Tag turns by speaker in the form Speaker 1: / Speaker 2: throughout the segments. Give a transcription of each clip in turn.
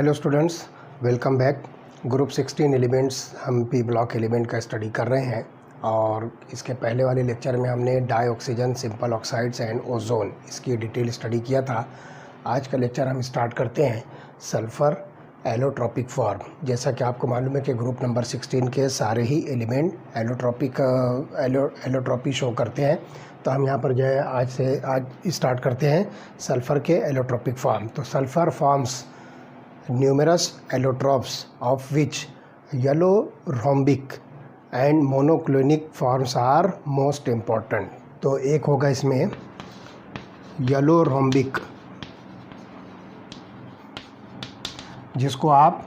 Speaker 1: Hello students, welcome back. Group 16 elements हम P block element का study कर रहे हैं और इसके पहले वाले लेक्चर में हमने dioxygen, simple oxides and ozone इसकी डिटेल स्टडी किया था। आज का लेक्चर हम स्टार्ट करते हैं सल्फ़र एलोट्रॉपिक फॉर्म। जैसा कि आपको मालूम है कि ग्रुप नंबर 16 के सारे ही एलिमेंट एलोट्रॉपी शो करते हैं, तो हम यहाँ पर जो है आज स्टार्ट करते हैं सल्फ़र के एलोट्रॉपिक फॉर्म। तो sulphur forms numerous allotropes of which yellow rhombic and monoclinic forms are most important। तो एक होगा इसमें येलो रोम्बिक, जिसको आप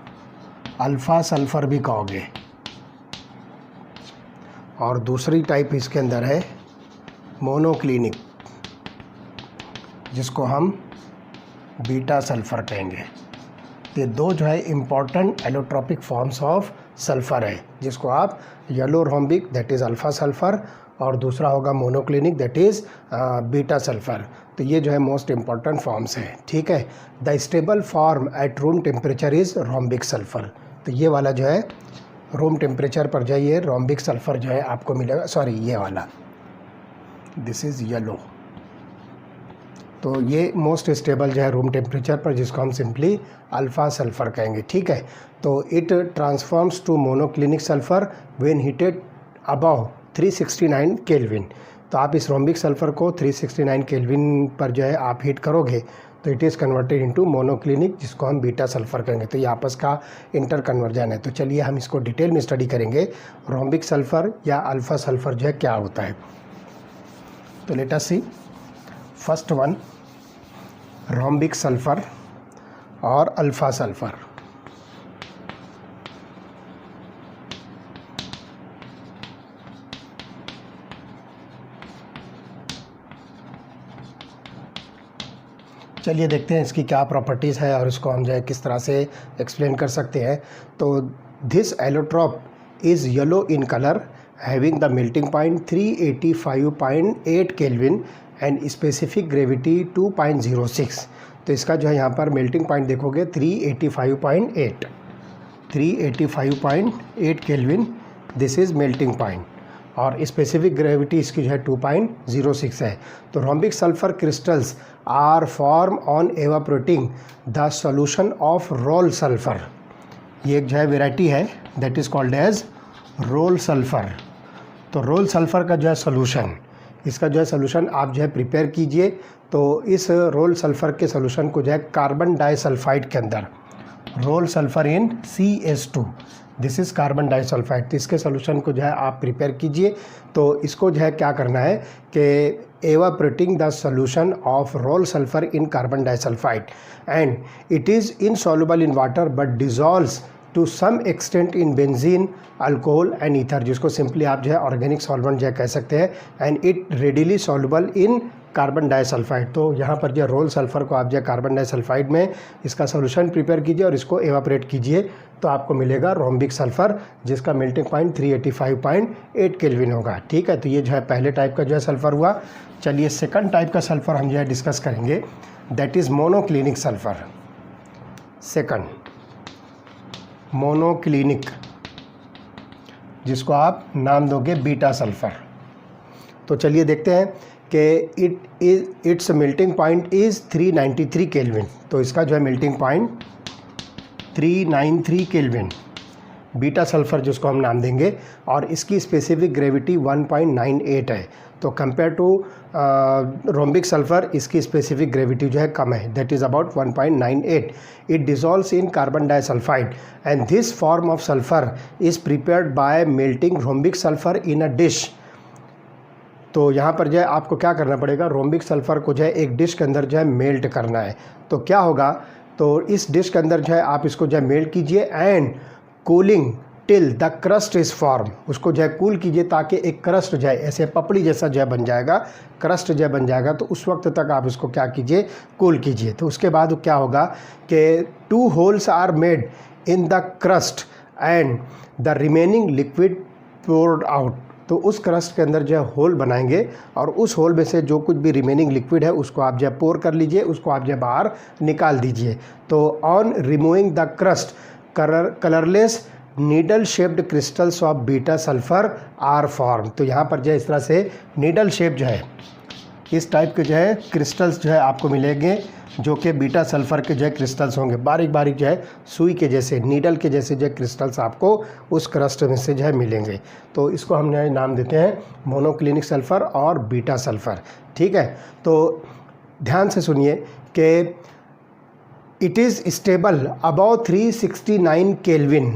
Speaker 1: अल्फ़ा सल्फ़र भी कहोगे, और दूसरी टाइप इसके अंदर है मोनोक्लिनिक, जिसको हम बीटा सल्फ़र कहेंगे। ये दो जो है important allotropic forms of sulphur है, जिसको आप yellow rhombic that is alpha sulphur और दूसरा होगा monoclinic that is beta sulphur. तो ये जो है मोस्ट इम्पॉर्टेंट फॉर्म्स हैं, ठीक है। The stable form at room temperature is rhombic sulphur. तो ये वाला जो है रूम टेम्परेचर पर जो है ये रोम्बिक सल्फ़र जो है आपको मिलेगा, सॉरी ये वाला दिस इज़ येलो। तो ये मोस्ट स्टेबल जो है रूम टेम्परेचर पर, जिसको हम सिंपली अल्फ़ा सल्फ़र कहेंगे, ठीक है। तो it transforms to monoclinic sulphur when heated above 369 kelvin. तो आप इस रोम्बिक सल्फ़र को 369 केल्विन पर जो है आप हीट करोगे तो it is converted into monoclinic, जिसको हम बीटा सल्फ़र कहेंगे। तो ये आपस का इंटर कन्वर्जन है। तो चलिए हम इसको डिटेल में स्टडी करेंगे, रोम्बिक सल्फ़र या अल्फ़ा सल्फ़र जो है क्या होता है। तो लेट अस सी फर्स्ट वन, रोम्बिक सल्फ़र और अल्फ़ा सल्फ़र। चलिए देखते हैं इसकी क्या प्रॉपर्टीज़ है और इसको हम जो है किस तरह से एक्सप्लेन कर सकते हैं। तो this allotrope is yellow in colour, having the melting point 385.8 kelvin and specific gravity 2.06। तो इसका जो है यहाँ पर मेल्टिंग पॉइंट देखोगे 385.8 kelvin, this is melting point, और स्पेसिफिक ग्रेविटी इसकी जो है 2.06 है। तो rhombic sulphur crystals are form on evaporating the solution of roll sulphur. ये एक जो है वेराइटी है that is called as roll sulphur. तो रोल सल्फ़र का जो है सोल्यूशन, इसका जो है सोल्यूशन आप जो है प्रिपेयर कीजिए। तो इस रोल सल्फ़र के सोल्यूशन को जो है कार्बन डाइसल्फाइड के अंदर, roll sulphur in CS2, this is carbon disulphide. तो इसके सोल्यूशन को जो है आप प्रिपेयर कीजिए। तो इसको जो है क्या करना है कि evaporating the solution of roll sulphur in carbon disulphide and it is insoluble in water but dissolves to some extent in benzene, alcohol and ether, जिसको सिंपली आप जो है ऑर्गेनिक सॉल्वेंट जो है कह सकते हैं, and it readily soluble in carbon disulphide. तो यहाँ पर जो रोल सल्फ़र को आप जो है कार्बन डाइसल्फाइड में इसका सोल्यूशन प्रिपेयर कीजिए और इसको एवापोरेट कीजिए, तो आपको मिलेगा रोम्बिक सल्फ़र, जिसका मेल्टिंग पॉइंट 385.8 केल्विन होगा, ठीक है। तो ये जो है पहले टाइप का जो है सल्फ़र हुआ। चलिए सेकंड टाइप का सल्फ़र हम जो है डिस्कस करेंगे, that is monoclinic sulphur. Second monoclinic, जिसको आप नाम दोगे बीटा सल्फ़र। तो चलिए देखते हैं कि it's melting point is 393 kelvin. तो इसका जो है melting point 393 kelvin, beta sulphur जिसको हम नाम देंगे, और इसकी स्पेसिफिक ग्रेविटी 1.98 है। तो कंपेयर टू रोम्बिक सल्फ़र इसकी स्पेसिफिक ग्रेविटी जो है कम है, that is about 1.98। It dissolves in carbon disulphide and this form of sulphur is prepared by melting rhombic sulphur in a dish. तो यहाँ पर जो है आपको क्या करना पड़ेगा, रोम्बिक सल्फ़र को जो है एक डिश के अंदर जो है मेल्ट करना है। तो क्या होगा, तो इस डिश के अंदर जो है आप इसको जो है मेल्ट कीजिए and cooling till the crust is form, उसको जो है कूल कीजिए ताकि एक क्रस्ट जो है ऐसे पपड़ी जैसा जो है बन जाएगा, क्रस्ट जो है बन जाएगा। तो उस वक्त तक आप इसको क्या कीजिए, कूल कीजिए। तो उसके बाद क्या होगा कि 2 holes are made in the crust and the remaining liquid poured out तो उस क्रस्ट के अंदर जो है होल बनाएंगे और उस होल में से जो कुछ भी रिमेनिंग लिक्विड है उसको आप जो है पोर कर लीजिए, उसको आप जो है बाहर निकाल दीजिए। तो on removing the crust colourless needle shaped crystals of beta sulphur are form. तो यहाँ पर जो है इस तरह से नीडल शेप जो है इस टाइप के जो है क्रिस्टल्स जो है आपको मिलेंगे, जो कि बीटा सल्फर के जो है क्रिस्टल्स होंगे, बारीक बारीक जो है सुई के जैसे, नीडल के जैसे जो है क्रिस्टल्स आपको उस क्रस्ट में से जो है मिलेंगे। तो इसको हम नाम देते हैं मोनोक्लिनिक सल्फ़र और बीटा सल्फ़र। ठीक है, तो ध्यान से सुनिए कि it is stable above 369 kelvin.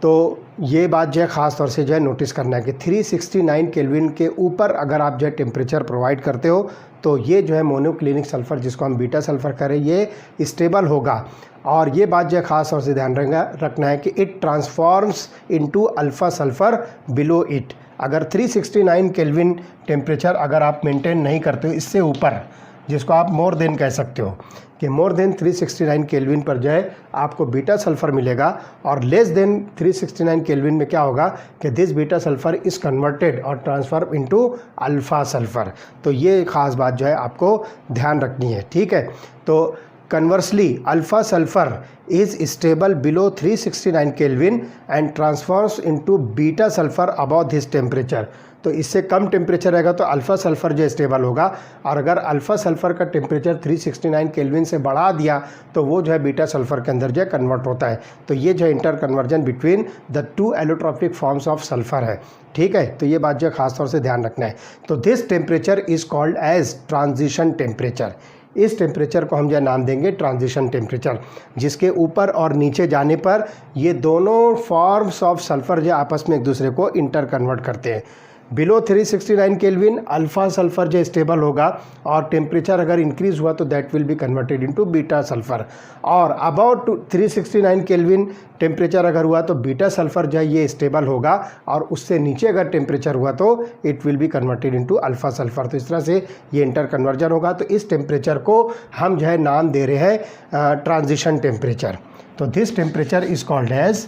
Speaker 1: तो ये बात जो है ख़ास तौर से जो है नोटिस करना है कि 369 केल्विन के ऊपर अगर आप जो है टेम्परेचर प्रोवाइड करते हो तो ये जो है मोनोक्लिनिक सल्फ़र, जिसको हम बीटा सल्फ़र करें, ये स्टेबल होगा। और ये बात जो है ख़ास तौर से ध्यान रखना है कि it transforms into alpha sulphur below it. अगर 369 केल्विन टेम्परेचर अगर आप मेंटेन नहीं करते हो, इससे ऊपर, जिसको आप मोर देन कह सकते हो कि मोर देन 369 केल्विन पर जो है आपको बीटा सल्फ़र मिलेगा, और लेस देन 369 केल्विन में क्या होगा कि this beta sulphur is converted और ट्रांसफॉर्म इनटू अल्फ़ा सल्फ़र। तो ये ख़ास बात जो है आपको ध्यान रखनी है। ठीक है, तो conversely alpha sulphur is stable below 369 kelvin and transforms into beta sulphur above this temperature. तो इससे कम टेम्परेचर रहेगा तो अल्फ़ा सल्फ़र जो स्टेबल होगा, और अगर अल्फ़ा सल्फ़र का टेम्परेचर 369 केल्विन से बढ़ा दिया तो वो जो है बीटा सल्फ़र के अंदर जो है कन्वर्ट होता है। तो ये जो है inter conversion between the two allotropic forms of sulphur है। ठीक है, तो ये बात जो है ख़ास तौर से ध्यान रखना है। तो this temperature is called as transition temperature. इस टेम्परेचर को हम जो नाम देंगे ट्रांजिशन टेम्परेचर, जिसके ऊपर और नीचे जाने पर ये दोनों फॉर्म्स ऑफ सल्फ़र जो आपस में एक दूसरे को इंटर कन्वर्ट करते हैं। बिलो 369 केल्विन अल्फ़ा सल्फ़र जो स्टेबल होगा, और टेम्परेचर अगर इंक्रीज़ हुआ तो that will be converted into beta sulphur. और अबाउट 369 केल्विन टेम्परेचर अगर हुआ तो बीटा सल्फ़र जो है ये स्टेबल होगा, और उससे नीचे अगर टेम्परेचर हुआ तो it will be converted into alpha sulphur. तो इस तरह से ये इंटर कन्वर्जन होगा। तो इस टेम्परेचर को हम जो है नाम दे रहे हैं ट्रांजिशन टेम्परेचर। तो this temperature is called as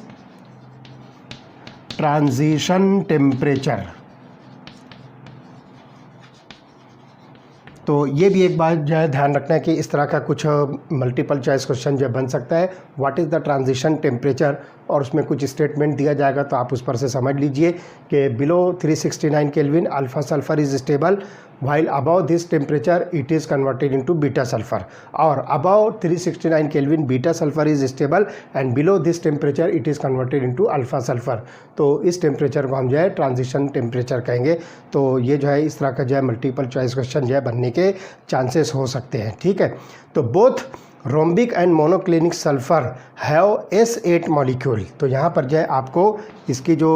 Speaker 1: transition temperature. तो ये भी एक बात जो है ध्यान रखना है कि इस तरह का कुछ मल्टीपल चॉइस क्वेश्चन जो बन सकता है, what is the transition temperature, और उसमें कुछ स्टेटमेंट दिया जाएगा तो आप उस पर से समझ लीजिए कि below 369 kelvin alpha sulphur is stable, while above this temperature it is converted into beta sulfur, और above 369 Kelvin beta sulfur is stable and below this temperature it is converted into alpha sulfur। तो इस temperature को हम जो है transition temperature कहेंगे। तो ये जो है इस तरह का जो है मल्टीपल चॉइस क्वेश्चन जो है बनने के चांसेस हो सकते हैं। ठीक है, तो both rhombic and monoclinic sulphur have S8 molecule. तो यहाँ पर जो है आपको इसकी जो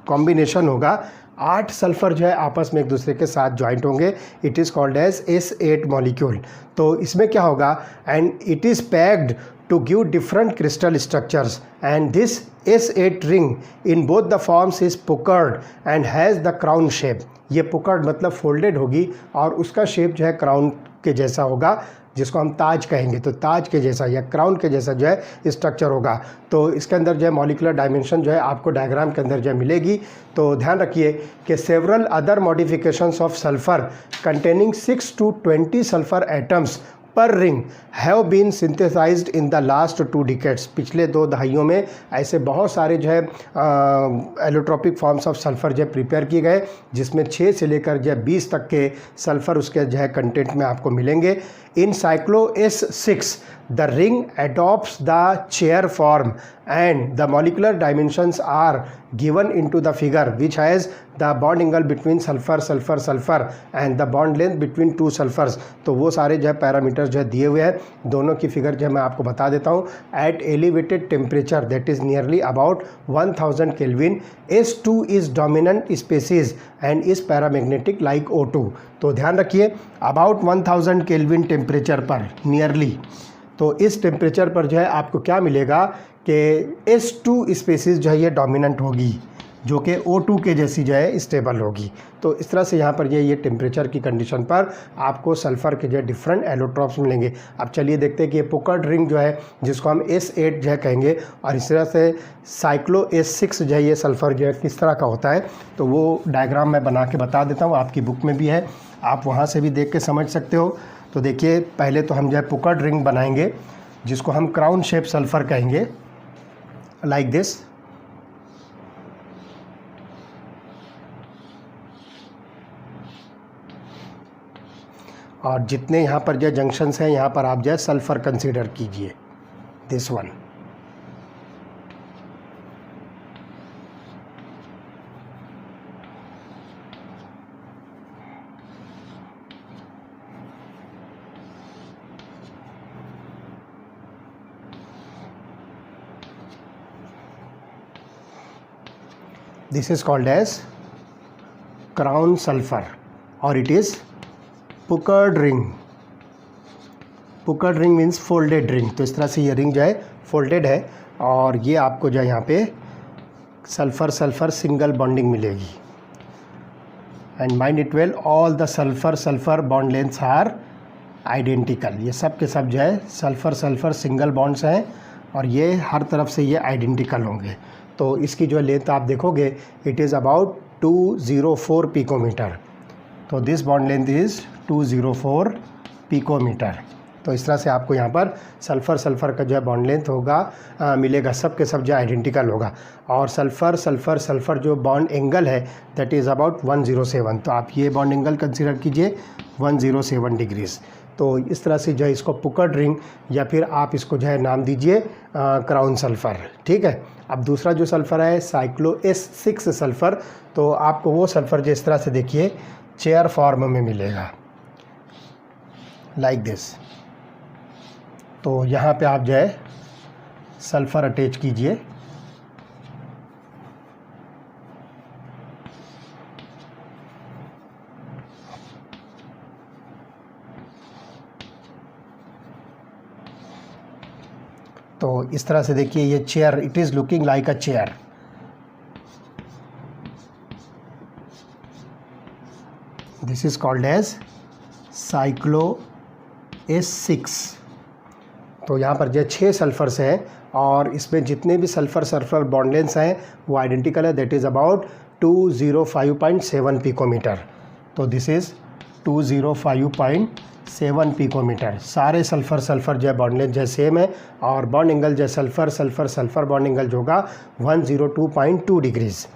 Speaker 1: कॉम्बिनेशन होगा, 8 सल्फ़र जो है आपस में एक दूसरे के साथ ज्वाइंट होंगे, it is called as S8 molecule. तो इसमें क्या होगा, and it is packed to give different crystal structures, and this S8 ring in both the forms is puckered and has the crown shape। ये पुकर्ड मतलब folded होगी और उसका shape जो है क्राउन के जैसा होगा, जिसको हम ताज कहेंगे। तो ताज के जैसा या क्राउन के जैसा जो है स्ट्रक्चर होगा। तो इसके अंदर जो है मॉलिकुलर डायमेंशन जो है आपको डायग्राम के अंदर जो है मिलेगी। तो ध्यान रखिए कि several other modifications of sulphur containing 6 to 20 sulphur atoms per ring have been synthesised in the last 2 decades. पिछले 2 दहाइयों में ऐसे बहुत सारे जो है एलोट्रॉपिक फॉर्म्स ऑफ सल्फ़र जो है प्रिपेयर किए गए, जिसमें 6 से लेकर जो है 20 तक के सल्फ़र उसके जो है कंटेंट में आपको मिलेंगे। इन cyclo S6 the ring adopts the chair form and the molecular dimensions are given into the figure, which has the bond angle between sulfur sulfur sulfur and the bond length between 2 sulfurs। तो वो सारे जो है parameters जो है दिए हुए हैं। दोनों की फिगर जो है मैं आपको बता देता हूँ। At elevated temperature that is nearly about 1000 kelvin S2 is dominant species and is paramagnetic like O2। तो ध्यान रखिए अबाउट 1000 केल्विन टेम्परेचर पर नियरली, तो इस टेम्परेचर पर जो है आपको क्या मिलेगा कि S2 स्पेसीज़ जो है ये डोमिनेंट होगी। जो कि O2 के जैसी जो है स्टेबल होगी। तो इस तरह से यहाँ पर ये टेम्परेचर की कंडीशन पर आपको सल्फ़र के जो है डिफरेंट एलोट्रॉप्स मिलेंगे। अब चलिए देखते हैं कि ये पुकर्ड रिंग जो है जिसको हम S8 जो है कहेंगे, और इस तरह से साइक्लो S6 जो है ये सल्फ़र जो है किस तरह का होता है, तो वो डायग्राम मैं बना के बता देता हूँ, आपकी बुक में भी है, आप वहाँ से भी देख के समझ सकते हो। तो देखिए पहले तो हम जो है पुकर्ड रिंग बनाएंगे जिसको हम क्राउन शेप सल्फ़र कहेंगे, लाइक दिस। और जितने यहाँ पर जो जंक्शंस हैं यहाँ पर आप जो है सल्फ़र कंसीडर कीजिए, this one. This is called as crown sulfur or it is puckered ring. Puckered ring means folded ring। तो इस तरह से ये रिंग जो है फोल्डेड है और ये आपको जो है यहाँ पे सल्फ़र सल्फ़र सिंगल बॉन्डिंग मिलेगी। And mind it well, all the sulphur sulphur bond lengths are identical. ये सब के सब जो है सल्फ़र सल्फ़र सिंगल बॉन्ड्स हैं और ये हर तरफ से ये आइडेंटिकल होंगे। तो इसकी जो लेंथ आप देखोगे इट इज़ अबाउट 204 पिकोमीटर। तो this bond length is 204 picometre. तो इस तरह से आपको यहाँ पर सल्फ़र सल्फ़र का जो है बॉन्ड लेंथ होगा मिलेगा, सब के सब जो आइडेंटिकल होगा। और सल्फ़र सल्फ़र सल्फ़र जो बॉन्ड एंगल है दैट इज़ अबाउट 107। तो आप ये बॉन्ड एंगल कंसीडर कीजिए 107 डिग्रीज़। तो इस तरह से जो है इसको पुकर्ड रिंग या फिर आप इसको जो है नाम दीजिए क्राउन सल्फ़र, ठीक है। अब दूसरा जो सल्फ़र है साइक्लो S6 सल्फ़र, तो आपको वो सल्फ़र जो इस तरह से देखिए चेयर फॉर्म में मिलेगा, लाइक दिस। तो यहाँ पे आप जो है सल्फ़र अटैच कीजिए, तो इस तरह से देखिए ये chair, it is looking like a chair. This is called as cyclo S6। तो यहाँ पर जो 6 सल्फ़र्स हैं और इसमें जितने भी सल्फ़र सल्फ़र बॉन्ड लेंथ्स हैं वो आइडेंटिकल है, दैट इज़ अबाउट 205.7 पिकोमीटर। तो दिस इज़ 205.7 पिकोमीटर। सारे सल्फ़र सल्फ़र जो है बॉन्ड लेंथ जो है सेम है और बॉन्ड एंगल जो है sulphur sulphur sulphur bond angle जो होगा 102.2 डिग्रीज़।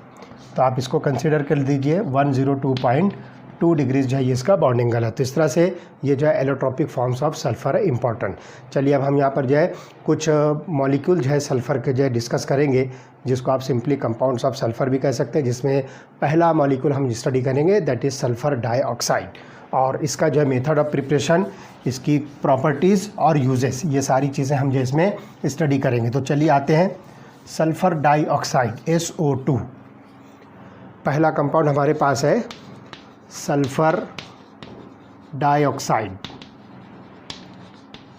Speaker 1: तो आप इसको कंसिडर कर दीजिए 102.2 डिग्रीज़ जो है ये इसका बॉन्ड एंगल है। तो इस तरह से ये जो है एलोट्रॉपिक फॉर्म्स ऑफ सल्फ़र है इंपॉर्टेंट। चलिए अब हम यहाँ पर जो है कुछ मॉलिक्यूल जो है सल्फ़र के जो है डिस्कस करेंगे, जिसको आप सिंपली कंपाउंड्स ऑफ सल्फ़र भी कह सकते हैं, जिसमें पहला मॉलिक्यूल हम स्टडी करेंगे दैट इज़ सल्फ़र डाइऑक्साइड। और इसका जो है मेथड ऑफ प्रिपरेशन, इसकी प्रॉपर्टीज़ और यूजेस, ये सारी चीज़ें हम जो इसमें स्टडी करेंगे। तो चलिए आते हैं सल्फ़र डाइऑक्साइड SO2। पहला कंपाउंड हमारे पास है सल्फ़र डाइऑक्साइड,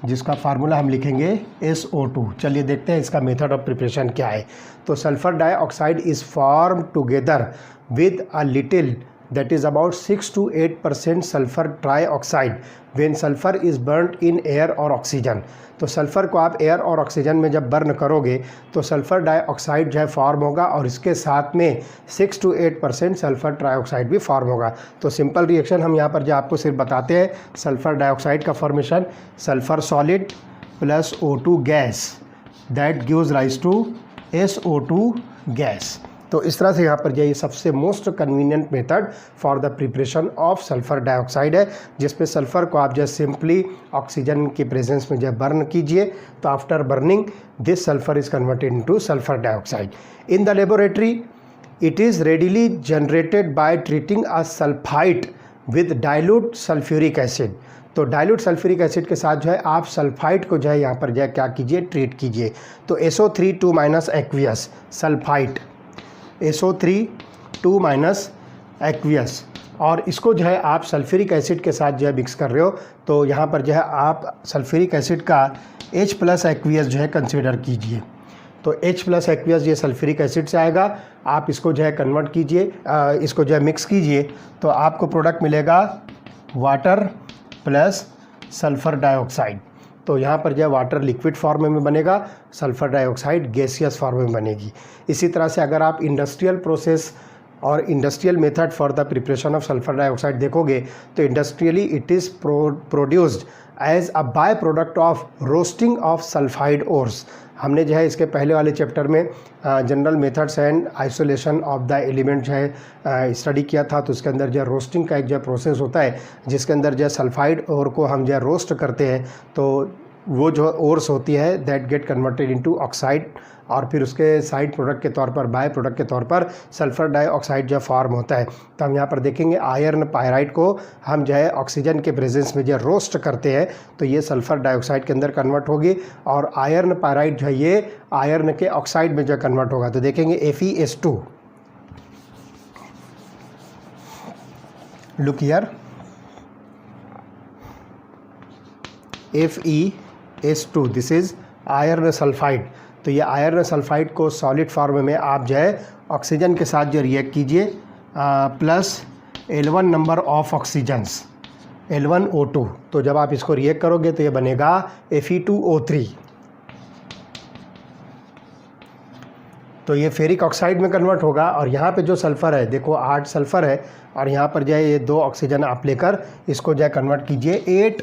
Speaker 1: जिसका फार्मूला हम लिखेंगे SO2। चलिए देखते हैं इसका मेथड ऑफ प्रिपरेशन क्या है। तो sulphur dioxide is form together with a little that is about 6 to 8% sulfur trioxide when sulfur is burnt in air or oxygen। तो सल्फ़र को आप एयर और ऑक्सीजन में जब बर्न करोगे तो सल्फ़र डाइऑक्साइड जो है फॉर्म होगा और इसके साथ में 6 to 8% सल्फ़र ट्राइऑक्साइड भी फॉर्म होगा। तो सिंपल रिएक्शन हम यहाँ पर जो आपको सिर्फ बताते हैं, सल्फ़र डाइऑक्साइड का formation sulphur solid plus O2 gas that gives rise to SO2 gas. तो इस तरह से यहाँ पर जो ये सबसे most convenient method for the preparation of sulphur dioxide है, जिसपे सल्फ़र को आप जो सिंपली ऑक्सीजन की प्रेजेंस में जो बर्न कीजिए। तो after burning this sulphur is converted into sulphur dioxide. In the laboratory it is readily generated by treating a sulphide with dilute sulphuric acid. तो डाइल्यूट सल्फ्यूरिक एसिड के साथ जो है आप सल्फाइड को जो है यहाँ पर जो है क्या कीजिए, ट्रीट कीजिए। तो SO3 2- aqueous sulphide, SO3 2- aqueous, और इसको जो है आप सल्फ्यूरिक एसिड के साथ जो है मिक्स कर रहे हो। तो यहाँ पर जो है आप सल्फ्यूरिक एसिड का H+ एक्वियस जो है कंसीडर कीजिए। तो H प्लस एक्वियस ये सल्फ्यूरिक एसिड से आएगा। आप इसको जो है कन्वर्ट कीजिए, इसको जो है मिक्स कीजिए, तो आपको प्रोडक्ट मिलेगा वाटर प्लस सल्फ़र डाइऑक्साइड। तो यहाँ पर जो है वाटर लिक्विड फॉर्म में बनेगा, सल्फ़र डाइऑक्साइड गैसियस फॉर्म में बनेगी। इसी तरह से अगर आप इंडस्ट्रियल प्रोसेस और industrial method for the preparation of sulphur dioxide देखोगे तो industrially it is produced as a by product of roasting of sulphide ores. हमने जो है इसके पहले वाले चैप्टर में general methods and isolation of the element जो है स्टडी किया था। तो उसके अंदर जो है रोस्टिंग का एक जो प्रोसेस होता है जिसके अंदर जो है सल्फाइड ओर को हम जो है रोस्ट करते हैं, तो वो जो ओर्स होती है that get converted into oxide, और फिर उसके साइड प्रोडक्ट के तौर पर, बाय प्रोडक्ट के तौर पर सल्फ़र डाइऑक्साइड जो फॉर्म होता है। तो हम यहाँ पर देखेंगे आयरन पायराइड को हम जो है ऑक्सीजन के प्रेजेंस में जो रोस्ट करते हैं तो ये सल्फ़र डाइऑक्साइड के अंदर कन्वर्ट होगी, और आयरन पायराइड जो है ये आयरन के ऑक्साइड में जो कन्वर्ट होगा। तो देखेंगे FeS2, look here, FeS2 this is iron sulphide. तो ये आयरन सल्फाइड को सॉलिड फॉर्म में आप जो है ऑक्सीजन के साथ जो रिएक्ट कीजिए, plus L1 number of oxygens L1O2। तो जब आप इसको रिएक्ट करोगे तो ये बनेगा Fe2O3। तो ये फेरिक ऑक्साइड में कन्वर्ट होगा, और यहाँ पे जो सल्फ़र है देखो 8 सल्फ़र है, और यहाँ पर जो है ये 2 ऑक्सीजन आप लेकर इसको जो है कन्वर्ट कीजिए 8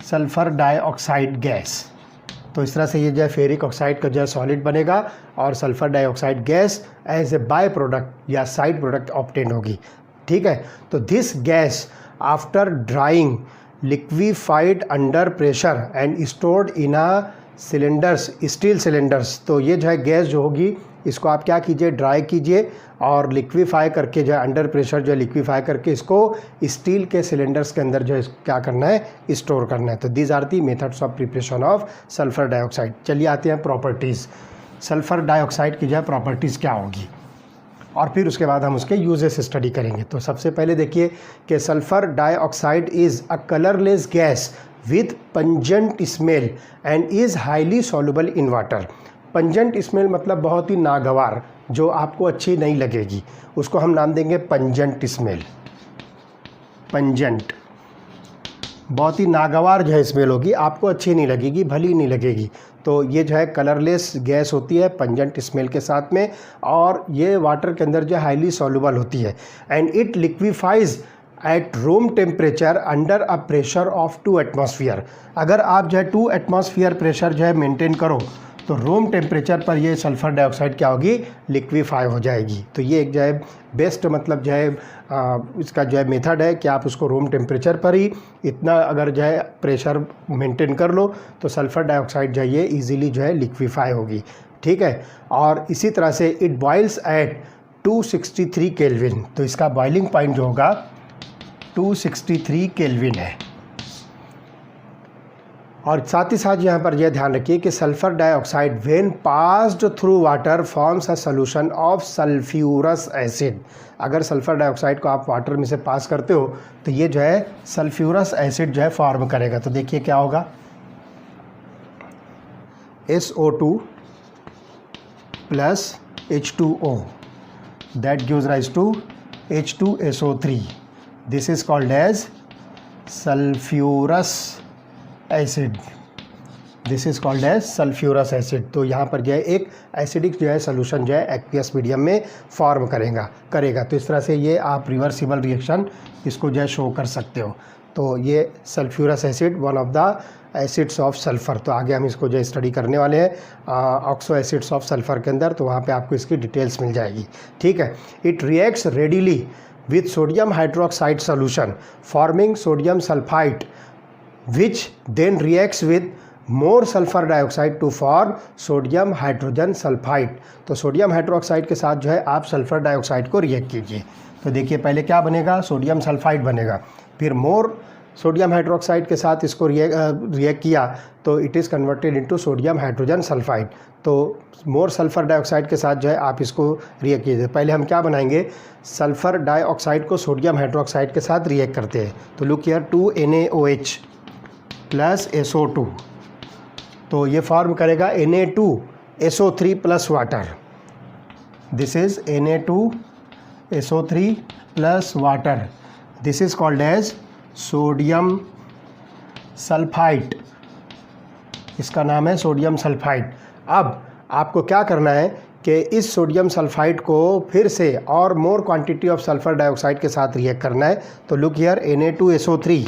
Speaker 1: सल्फ़र डाइऑक्साइड गैस। तो इस तरह से ये जो है फेरिक ऑक्साइड का जो है सॉलिड बनेगा, और sulphur dioxide gas as a by product या साइड प्रोडक्ट ऑब्टेन होगी। ठीक है, तो this gas after drying liquefied under pressure and stored in a cylinders, steel cylinders. तो ये जो है गैस जो होगी इसको आप क्या कीजिए, ड्राई कीजिए और लिक्विफाई करके जो है अंडर प्रेशर जो है लिक्विफाई करके इसको स्टील के सिलेंडर्स के अंदर जो है क्या करना है, स्टोर करना है। तो these are the methods of preparation of sulphur dioxide. चलिए आते हैं प्रॉपर्टीज़, सल्फ़र डाइऑक्साइड की जो है प्रॉपर्टीज़ क्या होगी, और फिर उसके बाद हम उसके यूजेस स्टडी करेंगे। तो सबसे पहले देखिए कि sulphur dioxide is a colourless gas with pungent smell and is highly soluble in water. Pungent smell मतलब बहुत ही नागवार, जो आपको अच्छी नहीं लगेगी, उसको हम नाम देंगे पंजेंट स्मेल। पंजेंट बहुत ही नागवार जो है स्मेल होगी, आपको अच्छी नहीं लगेगी, भली नहीं लगेगी। तो ये जो है कलरलेस गैस होती है पंजेंट स्मेल के साथ में, और ये वाटर के अंदर जो है हाईली सॉल्युबल होती है। And it liquefies at room temperature under a pressure of 2 atmosphere. अगर आप जो है 2 एटमॉस्फेयर प्रेशर जो है मेंटेन करो तो रूम टेम्परेचर पर ये सल्फ़र डाइऑक्साइड क्या होगी, लिक्विफाई हो जाएगी। तो ये एक जो है बेस्ट मतलब जो है इसका जो है मेथड है कि आप उसको रूम टेम्परेचर पर ही इतना अगर जो है प्रेशर मेंटेन कर लो तो सल्फ़र डाइऑक्साइड जो है ये ईज़िली जो है लिक्विफाई होगी। ठीक है, और इसी तरह से इट बॉइल्स एट 263 केल्विन। तो इसका बॉइलिंग पॉइंट जो होगा 263 केल्विन है। और साथ ही साथ यहाँ पर यह ध्यान रखिए कि sulphur dioxide when passed through water forms a solution of sulphurous acid. अगर सल्फ़र डाइऑक्साइड को आप वाटर में से पास करते हो तो ये जो है सल्फ्यूरस एसिड जो है फॉर्म करेगा। तो देखिए क्या होगा, SO2 plus H2O that gives rise to H2SO3। This is called as sulphurous acid. This is called as sulphurous acid. तो यहाँ पर जो है एक एसिडिक जो है सोल्यूशन जो है एक्वियस मीडियम में फॉर्म करेगा। तो इस तरह से ये आप रिवर्सिबल रिएक्शन इसको जो है शो कर सकते हो। तो ये sulphurous acid one of the acids of sulphur. तो आगे हम इसको जो है स्टडी करने वाले हैं ऑक्सो एसिड्स ऑफ सल्फ़र के अंदर, तो वहाँ पे आपको इसकी डिटेल्स मिल जाएगी। ठीक है, it reacts readily with sodium hydroxide solution forming sodium sulphide which then reacts with more sulfur dioxide to form sodium hydrogen sulfide। तो सोडियम हाइड्रोक्साइड के साथ जो है आप सल्फ़र डाइऑक्साइड को रिएक्ट कीजिए। तो देखिए पहले क्या बनेगा, सोडियम सल्फाइड बनेगा, फिर मोर सोडियम हाइड्रोक्साइड के साथ इसको रिएक्ट किया तो it is converted into sodium hydrogen sulphide. तो मोर सल्फ़र डाइऑक्साइड के साथ जो है आप इसको रिएक्ट कीजिए। पहले हम क्या बनाएंगे, सल्फ़र डाइऑक्साइड को सोडियम हाइड्रोक्साइड के साथ रिएक्ट करते हैं। तो look here 2NaOH plus SO2। तो ये फॉर्म करेगा Na2 SO3 plus water. This is Na2SO3 plus water. This is called as sodium sulphide, इसका नाम है सोडियम सल्फाइड। अब आपको क्या करना है कि इस सोडियम सल्फाइड को फिर से और more quantity of sulphur dioxide के साथ रिएक्ट करना है। तो look here, Na2SO3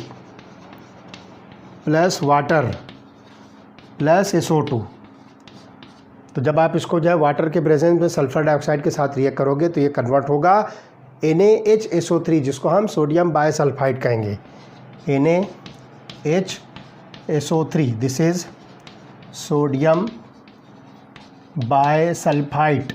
Speaker 1: plus water plus SO2। तो जब आप इसको जो है वाटर के प्रेजेंस में सल्फर डाइऑक्साइड के साथ रिएक्ट करोगे तो ये कन्वर्ट होगा NaHSO3, जिसको हम सोडियम बायसल्फाइड कहेंगे, NaHSO3। This is sodium bisulphide,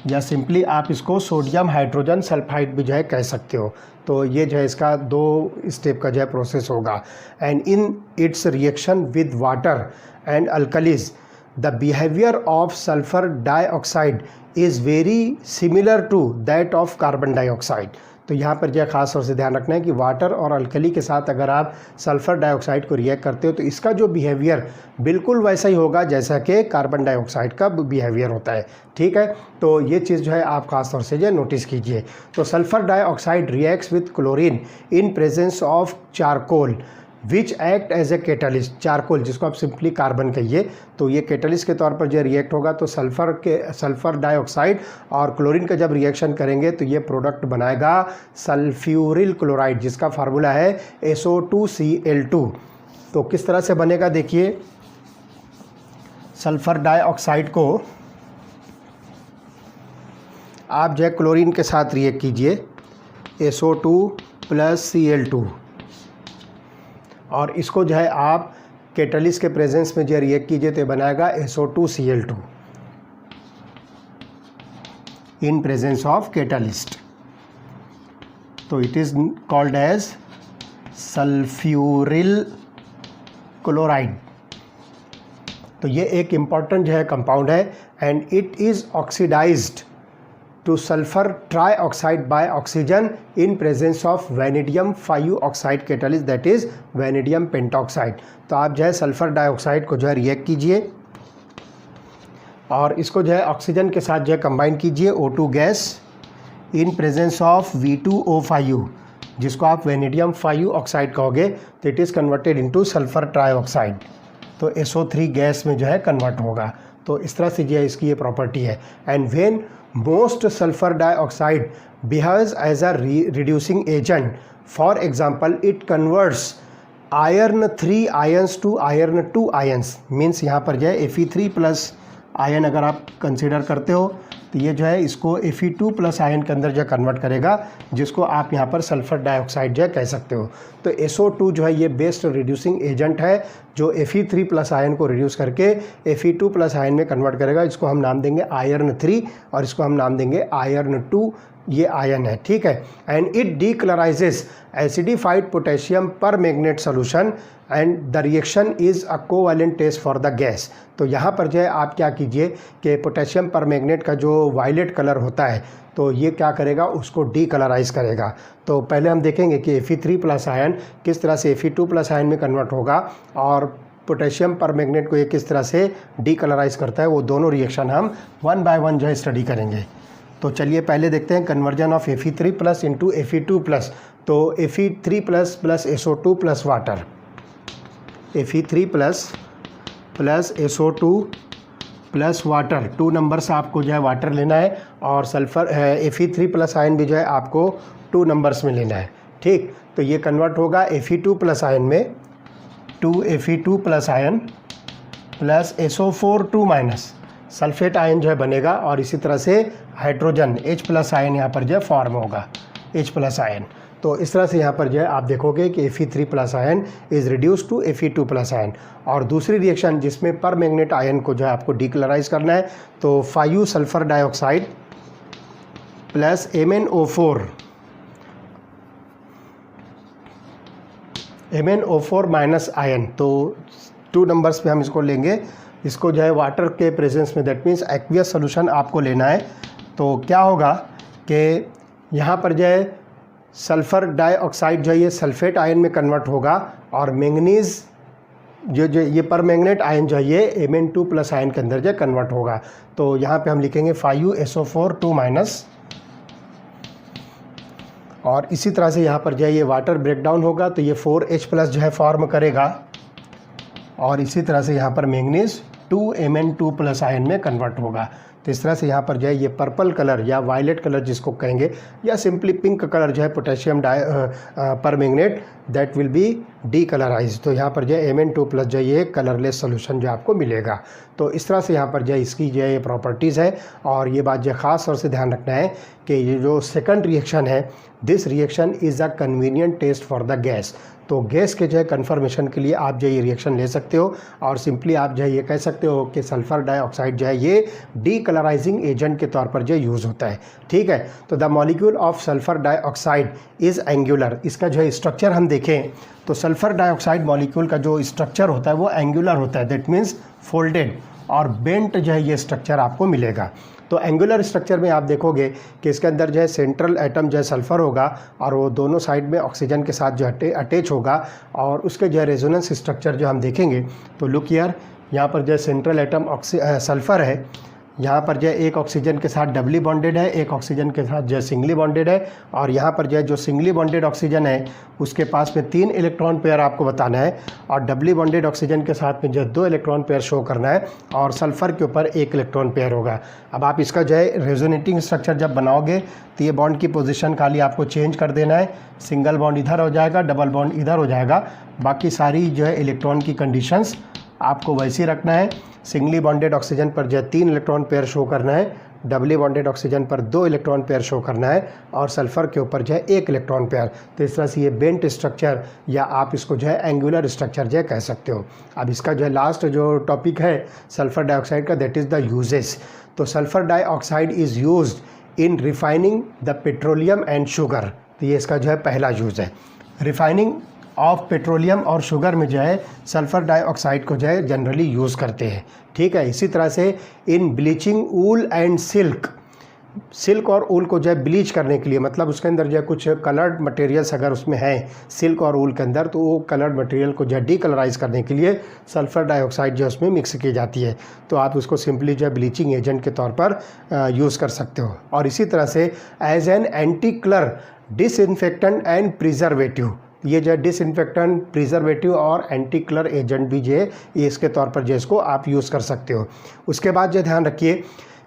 Speaker 1: या सिंपली आप इसको सोडियम हाइड्रोजन सल्फाइड भी जो है कह सकते हो। तो ये जो है इसका 2 स्टेप का जो है प्रोसेस होगा। And in its reaction with water and alkalis the behaviour of sulphur dioxide is very similar to that of carbon dioxide. तो यहाँ पर जो है ख़ास तौर से ध्यान रखना है कि वाटर और अल्कली के साथ अगर आप सल्फ़र डाइऑक्साइड को रिएक्ट करते हो तो इसका जो बिहेवियर बिल्कुल वैसा ही होगा जैसा कि कार्बन डाइऑक्साइड का बिहेवियर होता है। ठीक है, तो ये चीज़ जो है आप ख़ास तौर से जो है नोटिस कीजिए। तो sulphur dioxide reacts with chlorine in presence of charcoal which act as a catalyst. Charcoal जिसको आप सिंपली कार्बन कहिए, तो ये कैटलिस्ट के तौर पर जो रिएक्ट होगा। तो सल्फ़र डाइऑक्साइड और क्लोरीन का जब रिएक्शन करेंगे तो ये प्रोडक्ट बनाएगा सल्फ्यूरिल क्लोराइड, जिसका फार्मूला है SO2Cl2। तो किस तरह से बनेगा देखिए, सल्फ़र डाइऑक्साइड को आप जो है क्लोरीन के साथ रिएक्ट कीजिए, SO2 + Cl2, और इसको जो है आप कैटलिस्ट के प्रेजेंस में जो रिएक्ट कीजिए तो बनाएगा SO2Cl2 in presence of catalyst. तो it is called as sulphuryl chloride. तो ये एक इम्पॉर्टेंट जो है कंपाउंड है and it is oxidised to sulfur trioxide by oxygen in presence of vanadium 5 oxide catalyst, that is vanadium pentoxide। तो आप जो है सल्फ़र डाइऑक्साइड को जो है रिएक्ट कीजिए और इसको जो है ऑक्सीजन के साथ जो है कंबाइन कीजिए, O2 gas in presence of V2O5, जिसको आप वेनेडियम 5 ऑक्साइड कहोगे। तो it is converted into sulphur trioxide, तो SO3 गैस में जो है कन्वर्ट होगा। तो इस तरह से जो है इसकी ये प्रॉपर्टी है। And when most sulfur dioxide behaves as a reducing agent, for example it converts iron 3 ions to iron 2 ions, means यहाँ पर जो है Fe3+ आयन अगर आप कंसिडर करते हो तो ये जो है इसको Fe2+ आयन के अंदर जो कन्वर्ट करेगा, जिसको आप यहाँ पर सल्फ़र डाइऑक्साइड जो है कह सकते हो। तो SO2 जो है ये बेस्ट रिड्यूसिंग एजेंट है जो Fe3+ आयन को रिड्यूस करके Fe2+ आयन में कन्वर्ट करेगा। इसको हम नाम देंगे आयरन 3 और इसको हम नाम देंगे आयरन 2, ये आयन है। ठीक है, and it decolourises acidified potassium permanganate solution and the reaction is a covalent test for the gas. तो यहाँ पर जो है आप क्या कीजिए कि पोटेशियम पर मैग्नेट का जो वायलेट कलर होता है तो ये क्या करेगा, उसको डीकलराइज करेगा। तो पहले हम देखेंगे कि Fe3+ आयन किस तरह से Fe2+ आयन में कन्वर्ट होगा और पोटेशियम पर मैग्नेट को ये किस तरह से डीकलराइज करता है। वो दोनों रिएक्शन हम 1 बाय 1 जो है स्टडी करेंगे। तो चलिए पहले देखते हैं conversion of Fe3+ into Fe2+। तो Fe3+ plus SO2 plus water, Fe3+ plus SO2 plus water, 2 numbers आपको जो है वाटर लेना है और सल्फ़र Fe3+ आयन भी जो है आपको 2 नंबर्स में लेना है। ठीक, तो ये कन्वर्ट होगा Fe2+ आयन में 2Fe2+ ion plus SO4 2- sulphate ion जो है बनेगा और इसी तरह से हाइड्रोजन H+ आयन यहाँ पर जो है फॉर्म होगा, H+ आयन। तो इस तरह से यहाँ पर जो है आप देखोगे कि Fe3+ ion is reduce to Fe2+ ion. और दूसरी रिएक्शन जिसमें पर मैग्नेट आयन को जो है आपको डीक्लोराइज करना है, तो 5 sulphur dioxide plus MnO4 minus ion. तो 2 नंबर्स पे हम इसको लेंगे, इसको जो है वाटर के प्रेजेंस में, दैट मीन्स एक्वियस सोल्यूशन आपको लेना है। तो क्या होगा कि यहाँ पर जो है सल्फ़र डाइऑक्साइड जो है ये सल्फ़ेट आयन में कन्वर्ट होगा और मैंगनीज़ जो ये परमैंगनेट आयन जो है ये Mn2+ आयन के अंदर जो कन्वर्ट होगा। तो यहाँ पे हम लिखेंगे 5SO4 2-, और इसी तरह से यहाँ पर जो है ये वाटर ब्रेकडाउन होगा तो ये 4H+ जो है फॉर्म करेगा, और इसी तरह से यहाँ पर मैंगनीज 2Mn2+ आयन में कन्वर्ट होगा। तो इस तरह से यहाँ पर जो है ये पर्पल कलर या वायलेट कलर जिसको कहेंगे, या सिंपली पिंक कलर जो है potassium permanganate, that will be decolourise. तो यहाँ पर जो है Mn2+ जो है ये कलरलेस सोल्यूशन जो आपको मिलेगा। तो इस तरह से यहाँ पर जो है इसकी जो है ये प्रॉपर्टीज़ है, और ये बात जो ख़ास तौर से ध्यान रखना है कि ये जो सेकंड रिएक्शन है, this reaction is a convenient test for the gas. तो गैस के जो है कन्फर्मेशन के लिए आप जो ये रिएक्शन ले सकते हो, और सिंपली आप जो है ये कह सकते हो कि सल्फ़र डाइऑक्साइड जो है ये डीकलराइजिंग एजेंट के तौर पर जो यूज़ होता है। ठीक है, तो the molecule of sulphur dioxide is angular. इसका जो है स्ट्रक्चर हम देखें तो सल्फ़र डाइऑक्साइड मॉलिक्यूल का जो स्ट्रक्चर होता है वो एंगुलर होता है, दैट मीन्स फोल्डेड और बेंट जो है ये स्ट्रक्चर आपको मिलेगा। तो एंगुलर स्ट्रक्चर में आप देखोगे कि इसके अंदर जो है सेंट्रल एटम जो है सल्फ़र होगा, और वो दोनों साइड में ऑक्सीजन के साथ जो अटैच होगा, और उसके जो है रेजोनेंस स्ट्रक्चर जो हम देखेंगे तो लुक हियर, यहाँ पर जो है सेंट्रल एटम सल्फ़र है, यहाँ पर जो है एक ऑक्सीजन के साथ डबली बॉन्डेड है, एक ऑक्सीजन के साथ जो है सिंगली बॉन्डेड है, और यहाँ पर जो है जो सिंगली बॉन्डेड ऑक्सीजन है उसके पास में 3 इलेक्ट्रॉन पेयर आपको बताना है, और डबली बॉन्डेड ऑक्सीजन के साथ में जो है 2 इलेक्ट्रॉन पेयर शो करना है, और सल्फ़र के ऊपर 1 इलेक्ट्रॉन पेयर होगा। अब आप इसका जो है रेजोनेटिंग स्ट्रक्चर जब बनाओगे तो ये बॉन्ड की पोजीशन खाली आपको चेंज कर देना है, सिंगल बॉन्ड इधर हो जाएगा, डबल बॉन्ड इधर हो जाएगा, बाकी सारी जो है इलेक्ट्रॉन की कंडीशंस आपको वैसे ही रखना है। सिंगली बॉन्डेड ऑक्सीजन पर जो है 3 इलेक्ट्रॉन पेयर शो करना है, डबली बॉन्डेड ऑक्सीजन पर 2 इलेक्ट्रॉन पेयर शो करना है, और सल्फ़र के ऊपर जो है 1 इलेक्ट्रॉन पेयर। तो इस तरह से ये बेंट स्ट्रक्चर, या आप इसको जो है एंगुलर स्ट्रक्चर जो है कह सकते हो। अब इसका जो है लास्ट जो टॉपिक है सल्फ़र डाइऑक्साइड का, दैट इज़ द यूजेस। तो sulphur dioxide is used in refining the petroleum and sugar. तो ये इसका जो है पहला यूज़ है। रिफाइनिंग ऑफ पेट्रोलियम और शुगर में जो है सल्फ़र डाइऑक्साइड को जो है जनरली यूज़ करते हैं। ठीक है, इसी तरह से इन ब्लीचिंग वूल एंड सिल्क और ऊल को जो है ब्लीच करने के लिए, मतलब उसके अंदर जो है कुछ कलर्ड मटेरियल्स अगर उसमें हैं सिल्क और ऊल के अंदर, तो वो कलर्ड मटेरियल को जो है डीकलराइज करने के लिए सल्फ़र डाइऑक्साइड जो है उसमें मिक्स की जाती है। तो आप उसको सिंपली जो है ब्लीचिंग एजेंट के तौर पर यूज़ कर सकते हो। और इसी तरह से as an anti chlor, disinfectant and preservative, ये जो है डिसइंफेक्टेंट, प्रिजर्वेटिव और एंटी कलर एजेंट भी जो है ये इसके तौर पर जो इसको आप यूज़ कर सकते हो। उसके बाद जो ध्यान रखिए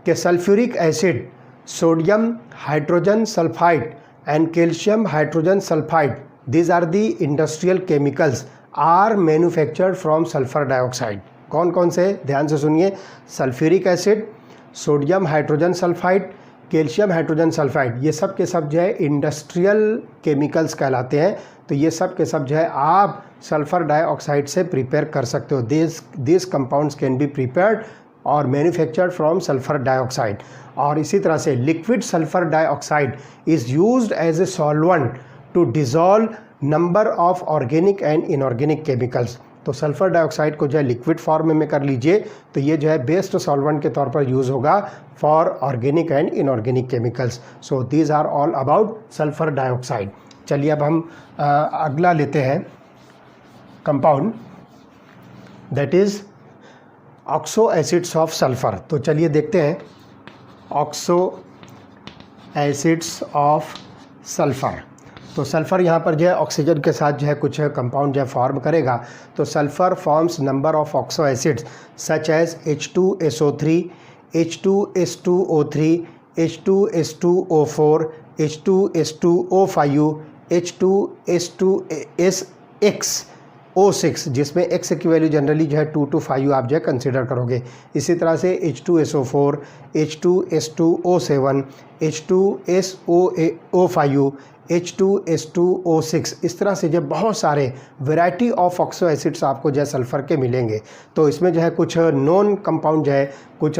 Speaker 1: कि sulphuric acid, sodium hydrogen sulphide and calcium hydrogen sulphide, these are the industrial chemicals are manufactured from sulphur dioxide. कौन कौन से, ध्यान से सुनिए, sulphuric acid, sodium hydrogen sulphide, calcium hydrogen sulphide, ये सब के सब जो है इंडस्ट्रियल केमिकल्स कहलाते हैं। तो ये सब के सब जो है आप सल्फ़र डाइऑक्साइड से प्रिपेयर कर सकते हो। This compounds can be prepared और मैन्युफैक्चर्ड फ्रॉम सल्फ़र डाइऑक्साइड। और इसी तरह से liquid sulphur dioxide is used as a solvent to dissolve number of organic and inorganic chemicals. तो सल्फ़र डाइऑक्साइड को जो है लिक्विड फॉर्म में कर लीजिए तो ये जो है बेस्ट सॉल्वेंट के तौर पर यूज़ होगा for organic and inorganic chemicals. So these are all about sulphur dioxide. चलिए अब हम अगला लेते हैं compound, that is oxo acids of sulphur. तो चलिए देखते हैं ऑक्सो एसिड्स ऑफ सल्फ़र। तो सल्फ़र यहाँ पर जो है ऑक्सीजन के साथ जो है कुछ कंपाउंड जो है फॉर्म करेगा। तो sulphur forms number of oxo acids such as H2SO3, H2S2O3, H2S2O4, H2S2O5, H2S2SXO6, जिसमें X की वैल्यू जनरली जो है 2 to 5 आप जो है कंसिडर करोगे। इसी तरह से H2SO4, H2S2O7, H2SO5, H2S2O6, इस तरह से जो बहुत सारे वैरायटी ऑफ ऑक्सो एसिड्स आपको जो है सल्फ़र के मिलेंगे। तो इसमें जो है कुछ नॉन कंपाउंड जो है, कुछ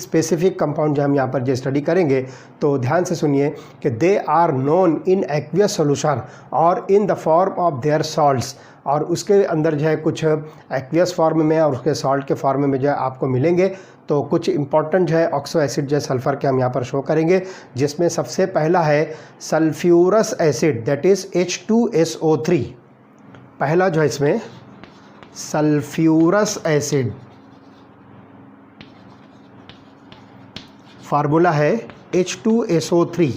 Speaker 1: स्पेसिफिक कंपाउंड जो हम यहाँ पर जो स्टडी करेंगे। तो ध्यान से सुनिए कि they are known in aqueous solution और in the form of their salts, और उसके अंदर जो है कुछ एक्वियस फॉर्म में और उसके सॉल्ट के फॉर्म में जो है आपको मिलेंगे। तो कुछ इंपॉर्टेंट जो है ऑक्सो एसिड जो है सल्फ़र के हम यहाँ पर शो करेंगे, जिसमें सबसे पहला है sulphurous acid, that is H2SO3। पहला जो है इसमें सल्फ्यूरस एसिड, फार्मूला है H2SO3।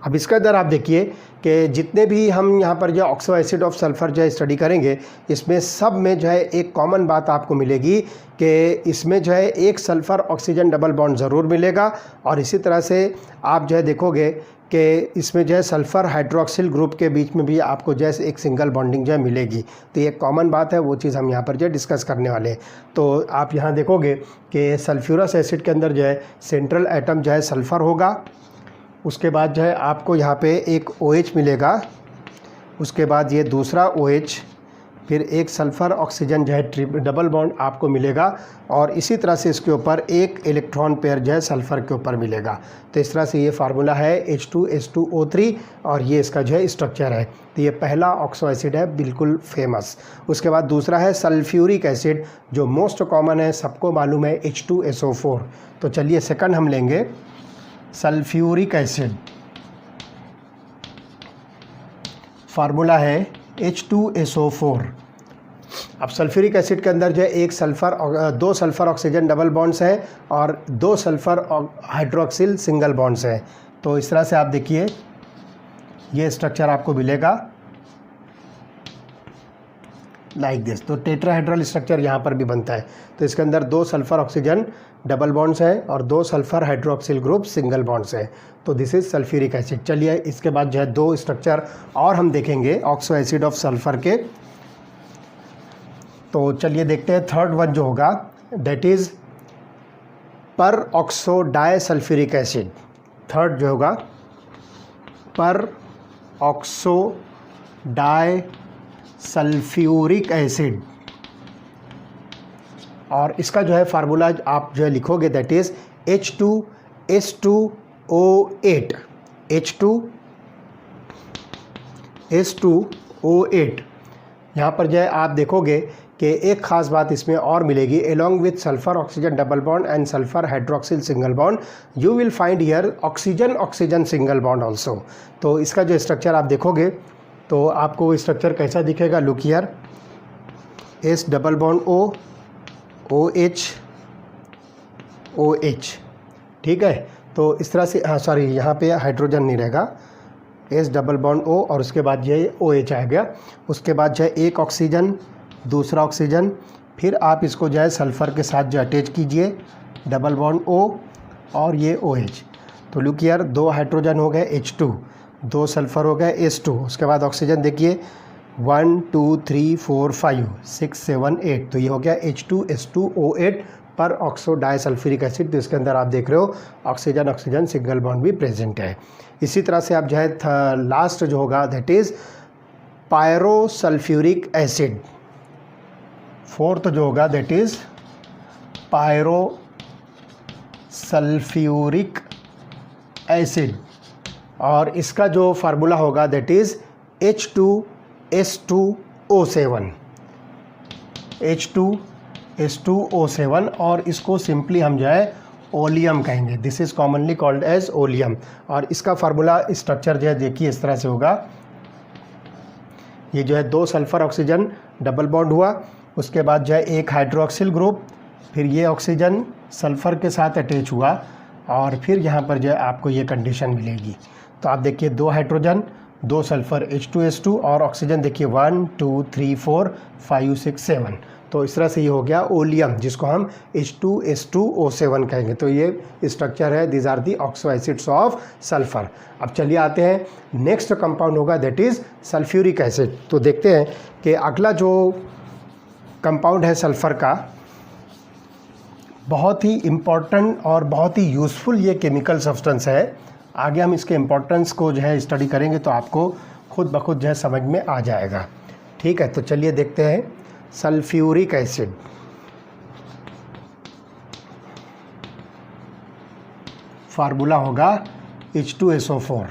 Speaker 1: अब इसका अंदर आप देखिए कि जितने भी हम यहाँ पर जो ऑक्सो एसिड ऑफ सल्फ़र जो है स्टडी करेंगे, इसमें सब में जो है एक कॉमन बात आपको मिलेगी कि इसमें जो है एक सल्फ़र ऑक्सीजन डबल बॉन्ड ज़रूर मिलेगा, और इसी तरह से आप जो है देखोगे कि इसमें जो है सल्फ़र हाइड्रोक्सिल ग्रुप के बीच में भी आपको जो है एक सिंगल बॉन्डिंग जो है मिलेगी। तो ये कॉमन बात है, वो चीज़ हम यहाँ पर जो है डिस्कस करने वाले हैं। तो आप यहाँ देखोगे कि सल्फ्यूरस एसिड के अंदर जो है सेंट्रल एटम जो है सल्फ़र होगा, उसके बाद जो है आपको यहाँ पे एक OH मिलेगा, उसके बाद ये दूसरा OH, फिर एक सल्फ़र ऑक्सीजन जो है डबल बॉन्ड आपको मिलेगा, और इसी तरह से इसके ऊपर एक इलेक्ट्रॉन पेयर जो है सल्फ़र के ऊपर मिलेगा। तो इस तरह से ये फार्मूला है H2S2O3, और ये इसका जो है स्ट्रक्चर है। तो ये पहला ऑक्सो एसिड है, बिल्कुल फेमस। उसके बाद दूसरा है सल्फ्यूरिक एसिड, जो मोस्ट कॉमन है, सबको मालूम है, H2SO4। तो चलिए सेकंड हम लेंगे सल्फ्यूरिक एसिड, फार्मूला है H2SO4। अब सल्फ्यूरिक एसिड के अंदर जो है एक सल्फ़र, दो सल्फ़र ऑक्सीजन डबल बॉन्ड्स हैं और दो सल्फ़र हाइड्रोक्सिल सिंगल बॉन्ड्स हैं। तो इस तरह से आप देखिए ये स्ट्रक्चर आपको मिलेगा लाइक दिस। तो टेट्राहेड्रल स्ट्रक्चर यहाँ पर भी बनता है। तो इसके अंदर दो सल्फ़र ऑक्सीजन डबल बॉन्ड्स हैं और दो sulphur hydroxyl group single bonds हैं। तो दिस इज़ सल्फ्यूरिक एसिड। चलिए इसके बाद जो है दो स्ट्रक्चर और हम देखेंगे ऑक्सो एसिड ऑफ सल्फ़र के। तो चलिए देखते हैं थर्ड वन जो होगा, that is per oxo di sulphuric acid. Third जो होगा पर ऑक्सो डाई सल्फ्यूरिक एसिड, और इसका जो है फार्मूला आप जो है लिखोगे, दैट इज़ H2S2O8। H2S2O8। यहाँ पर जो है आप देखोगे कि एक ख़ास बात इसमें और मिलेगी, along with sulphur oxygen double bond and sulphur hydroxyl single bond you will find here oxygen oxygen single bond also. तो इसका जो स्ट्रक्चर आप देखोगे तो आपको स्ट्रक्चर कैसा दिखेगा, look here, S double bond O, OH OH, ठीक है। तो इस तरह से, हाँ सॉरी, यहाँ पे हाइड्रोजन नहीं रहेगा, S डबल बॉन्ड O और उसके बाद ये OH आ गया। उसके बाद जो है एक ऑक्सीजन, दूसरा ऑक्सीजन, फिर आप इसको जो है सल्फ़र के साथ जो अटैच कीजिए, डबल बॉन्ड O और ये OH। तो लुक हियर, दो हाइड्रोजन हो गए H2, दो सल्फ़र हो गए S2, उसके बाद ऑक्सीजन देखिए 1 2 3 4 5 6 7 8। तो ये हो गया H2S2O8 पर ऑक्सो डाई सल्फ्यूरिक एसिड। तो इसके अंदर आप देख रहे हो ऑक्सीजन ऑक्सीजन सिंगल बॉन्ड भी प्रेजेंट है। इसी तरह से आप जो है लास्ट जो होगा, that is pyro sulphuric acid. Fourth जो होगा, that is pyro sulphuric acid, और इसका जो फार्मूला होगा, दैट इज़ H2S2O7। H2S2O7, और इसको सिंपली हम जो है ओलियम कहेंगे। This is commonly called as oleum. और इसका फार्मूला स्ट्रक्चर जो है देखिए इस तरह से होगा, ये जो है दो सल्फ़र ऑक्सीजन डबल बॉन्ड हुआ, उसके बाद जो है एक हाइड्रोक्सिल ग्रुप, फिर ये ऑक्सीजन सल्फ़र के साथ अटैच हुआ, और फिर यहाँ पर जो है आपको ये कंडीशन मिलेगी। तो आप देखिए दो हाइड्रोजन, दो सल्फ़र H2S2, और ऑक्सीजन देखिए 1 2 3 4 5 6 7। तो इस तरह से ये हो गया ओलियम, जिसको हम H2S2O7 कहेंगे। तो ये स्ट्रक्चर है, this are the oxo acids of sulphur. अब चलिए आते हैं नेक्स्ट कंपाउंड होगा, दैट इज़ सल्फ्यूरिक एसिड। तो देखते हैं कि अगला जो कंपाउंड है सल्फ़र का, बहुत ही इम्पॉर्टेंट और बहुत ही यूज़फुल ये केमिकल सब्सटेंस है। आगे हम इसके इम्पोर्टेंस को जो है स्टडी करेंगे तो आपको खुद ब खुद जो है समझ में आ जाएगा, ठीक है। तो चलिए देखते हैं सल्फ्यूरिक एसिड। फार्मूला होगा H2SO4।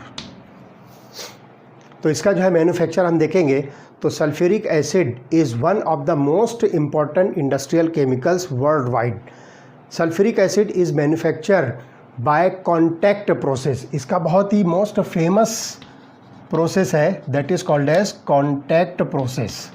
Speaker 1: तो इसका जो है मैन्युफैक्चर हम देखेंगे तो sulphuric acid is one of the most important industrial chemicals worldwide. Sulphuric acid is manufacture by contact process. इसका बहुत ही मोस्ट फेमस प्रोसेस है, that is called as contact process.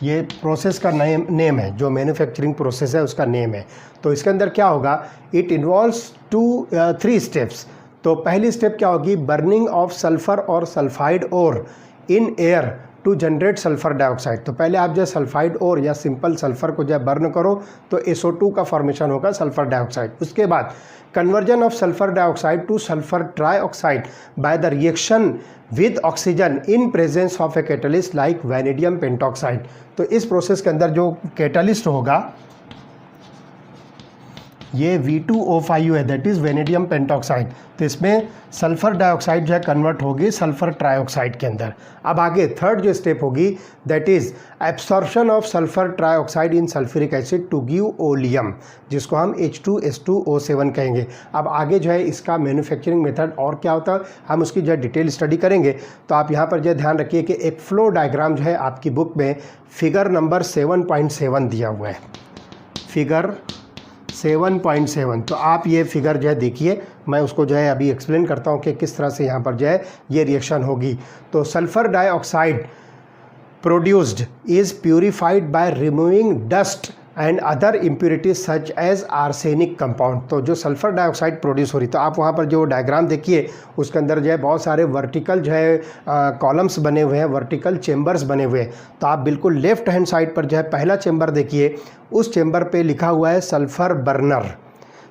Speaker 1: ये प्रोसेस का नेम है, जो मैन्युफैक्चरिंग प्रोसेस है उसका नेम है। तो इसके अंदर क्या होगा, इट इन्वॉल्व्स 3 स्टेप्स। तो पहली स्टेप क्या होगी, बर्निंग ऑफ सल्फ़र और sulphide ore in air to generate sulphur dioxide. तो पहले आप जो सल्फाइड ओर या सिंपल सल्फ़र को जब बर्न करो तो SO2 का फॉर्मेशन होगा, सल्फ़र डाइऑक्साइड। उसके बाद conversion of sulphur dioxide to sulphur trioxide by the reaction with oxygen in presence of a catalyst like vanadium pentoxide. तो इस प्रोसेस के अंदर जो कैटलिस्ट होगा ये V2O5 है, दैट इज़ वेनेडियम पेंटॉक्साइड। तो इसमें सल्फ़र डाइऑक्साइड जो है कन्वर्ट होगी सल्फ़र ट्राइऑक्साइड के अंदर। अब आगे थर्ड जो स्टेप होगी that is absorption of sulphur trioxide in sulphuric acid to give oleum, जिसको हम H2SO7 कहेंगे। अब आगे जो है इसका मैन्युफैक्चरिंग मेथड और क्या होता है हम उसकी जो है डिटेल स्टडी करेंगे। तो आप यहाँ पर जो ध्यान रखिए कि एक फ्लो डायग्राम जो है आपकी बुक में फिगर नंबर 7.7 दिया हुआ है, फिगर 7.7। तो आप ये फिगर जो है देखिए, मैं उसको जो है अभी एक्सप्लेन करता हूँ कि किस तरह से यहाँ पर जो है ये रिएक्शन होगी। तो sulphur dioxide produced is purified by removing dust and other impurities such as arsenic compound. तो जो सल्फ़र डाइऑक्साइड प्रोड्यूस हो रही, तो आप वहाँ पर जो डायग्राम देखिए उसके अंदर जो है बहुत सारे वर्टिकल जो है कॉलम्स बने हुए हैं, वर्टिकल चेम्बर्स बने हुए हैं। तो आप बिल्कुल लेफ्ट हैंड साइड पर जो है पहला चेम्बर देखिए, उस चेम्बर पे लिखा हुआ है सल्फ़र बर्नर,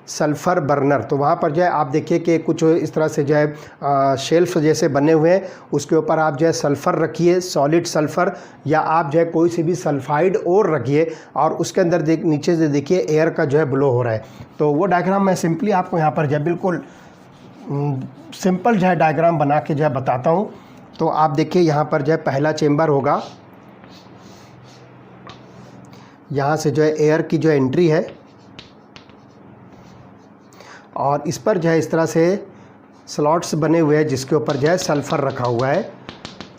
Speaker 1: सल्फ़र बर्नर। तो वहाँ पर जो है आप देखिए कि कुछ इस तरह से जो है शेल्फ जैसे बने हुए हैं, उसके ऊपर आप जो है सल्फ़र रखिए, सॉलिड सल्फ़र, या आप जो है कोई सी भी सल्फाइड और रखिए और उसके अंदर नीचे से देखिए एयर का जो है ब्लो हो रहा है। तो वो डायग्राम मैं सिंपली आपको यहाँ पर जो है बिल्कुल सिंपल जो है डायग्राम बना के जो है बताता हूँ। तो आप देखिए यहाँ पर जो है पहला चेम्बर होगा, यहाँ से जो है एयर की जो एंट्री है और इस पर जो है इस तरह से स्लॉट्स बने हुए हैं जिसके ऊपर जो है सल्फ़र रखा हुआ है।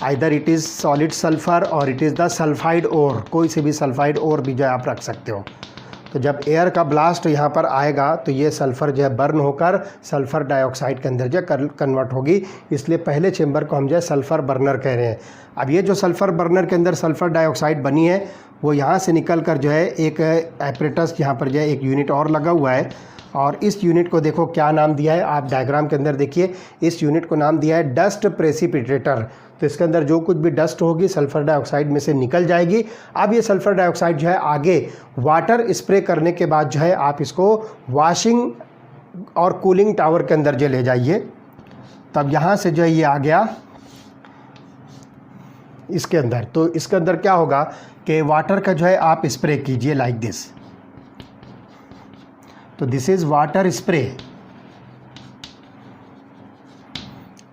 Speaker 1: Either it is solid sulphur और it is the sulphide ore, कोई से भी सल्फाइड ओर भी जो है आप रख सकते हो। तो जब एयर का ब्लास्ट यहाँ पर आएगा तो ये सल्फ़र जो है बर्न होकर सल्फ़र डाइऑक्साइड के अंदर जो है कन्वर्ट होगी, इसलिए पहले चेम्बर को हम जो है सल्फ़र बर्नर कह रहे हैं। अब ये जो सल्फ़र बर्नर के अंदर सल्फ़र डाइऑक्साइड बनी है वो यहाँ से निकल कर जो है एक एपरेटस, यहाँ पर जो है एक यूनिट और लगा हुआ है और इस यूनिट को देखो क्या नाम दिया है, आप डायग्राम के अंदर देखिए, इस यूनिट को नाम दिया है डस्ट प्रेसिपिटेटर। तो इसके अंदर जो कुछ भी डस्ट होगी सल्फ़र डाइऑक्साइड में से निकल जाएगी। अब ये सल्फ़र डाइऑक्साइड जो है आगे वाटर स्प्रे करने के बाद जो है आप इसको वॉशिंग और कूलिंग टावर के अंदर जो ले जाइए। तब यहाँ से जो है ये आ गया इसके अंदर। तो इसके अंदर क्या होगा कि वाटर का जो है आप स्प्रे कीजिए लाइक दिस। तो this is water spray.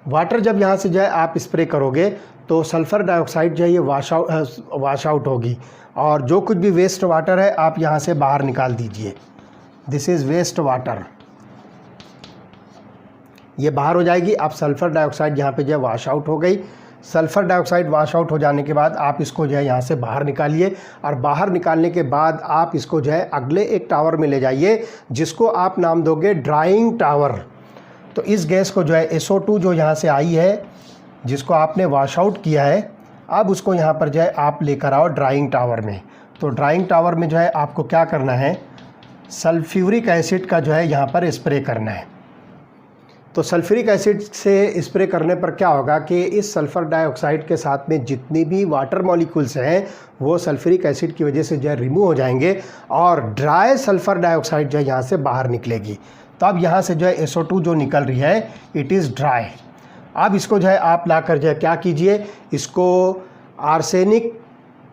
Speaker 1: Water जब यहाँ से जो है आप स्प्रे करोगे तो सल्फ़र डाइऑक्साइड जो है ये वाश आउट होगी और जो कुछ भी वेस्ट वाटर है आप यहाँ से बाहर निकाल दीजिए। दिस इज़ वेस्ट वाटर, ये बाहर हो जाएगी। अब सल्फ़र डाइऑक्साइड यहाँ पे जो है वाश आउट हो गई। सल्फ़र डाइऑक्साइड वाश आउट हो जाने के बाद आप इसको जो है यहाँ से बाहर निकालिए और बाहर निकालने के बाद आप इसको जो है अगले एक टावर में ले जाइए जिसको आप नाम दोगे ड्राइंग टावर। तो इस गैस को जो है SO2 जो यहाँ से आई है जिसको आपने वाश आउट किया है, अब उसको यहाँ पर जो है आप लेकर आओ ड्राइंग टावर में। तो ड्राइंग टावर में जो है आपको क्या करना है, सल्फ्यूरिक एसिड का जो है यहाँ पर स्प्रे करना है। तो सल्फ्यूरिक एसिड से स्प्रे करने पर क्या होगा कि इस सल्फ़र डाइऑक्साइड के साथ में जितनी भी वाटर मॉलिक्यूल्स हैं वो सल्फ्यूरिक एसिड की वजह से जो है रिमूव हो जाएंगे और ड्राई सल्फ़र डाइऑक्साइड जो है यहाँ से बाहर निकलेगी। तो अब यहाँ से जो है SO2 जो निकल रही है इट इज़ ड्राई। अब इसको जो है आप लाकर जो है क्या कीजिए, इसको arsenic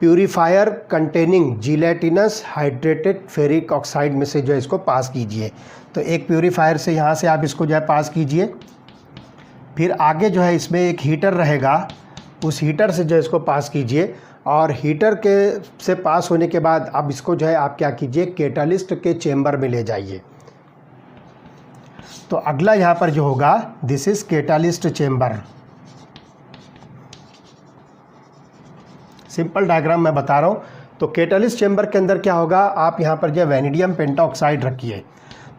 Speaker 1: purifier containing gelatinous hydrated ferric oxide में से जो है इसको पास कीजिए। तो एक प्यूरीफायर से यहाँ से आप इसको जो है पास कीजिए। फिर आगे जो है इसमें एक हीटर रहेगा, उस हीटर से जो है इसको पास कीजिए और हीटर के से पास होने के बाद अब इसको जो है आप क्या कीजिए, कैटालिस्ट के चेम्बर में ले जाइए। तो अगला यहाँ पर जो होगा this is catalyst chamber. Simple diagram मैं बता रहा हूँ। तो कैटालिस्ट चेम्बर के अंदर क्या होगा, आप यहाँ पर जो वैनेडियम पेंटॉक्साइड रखिए।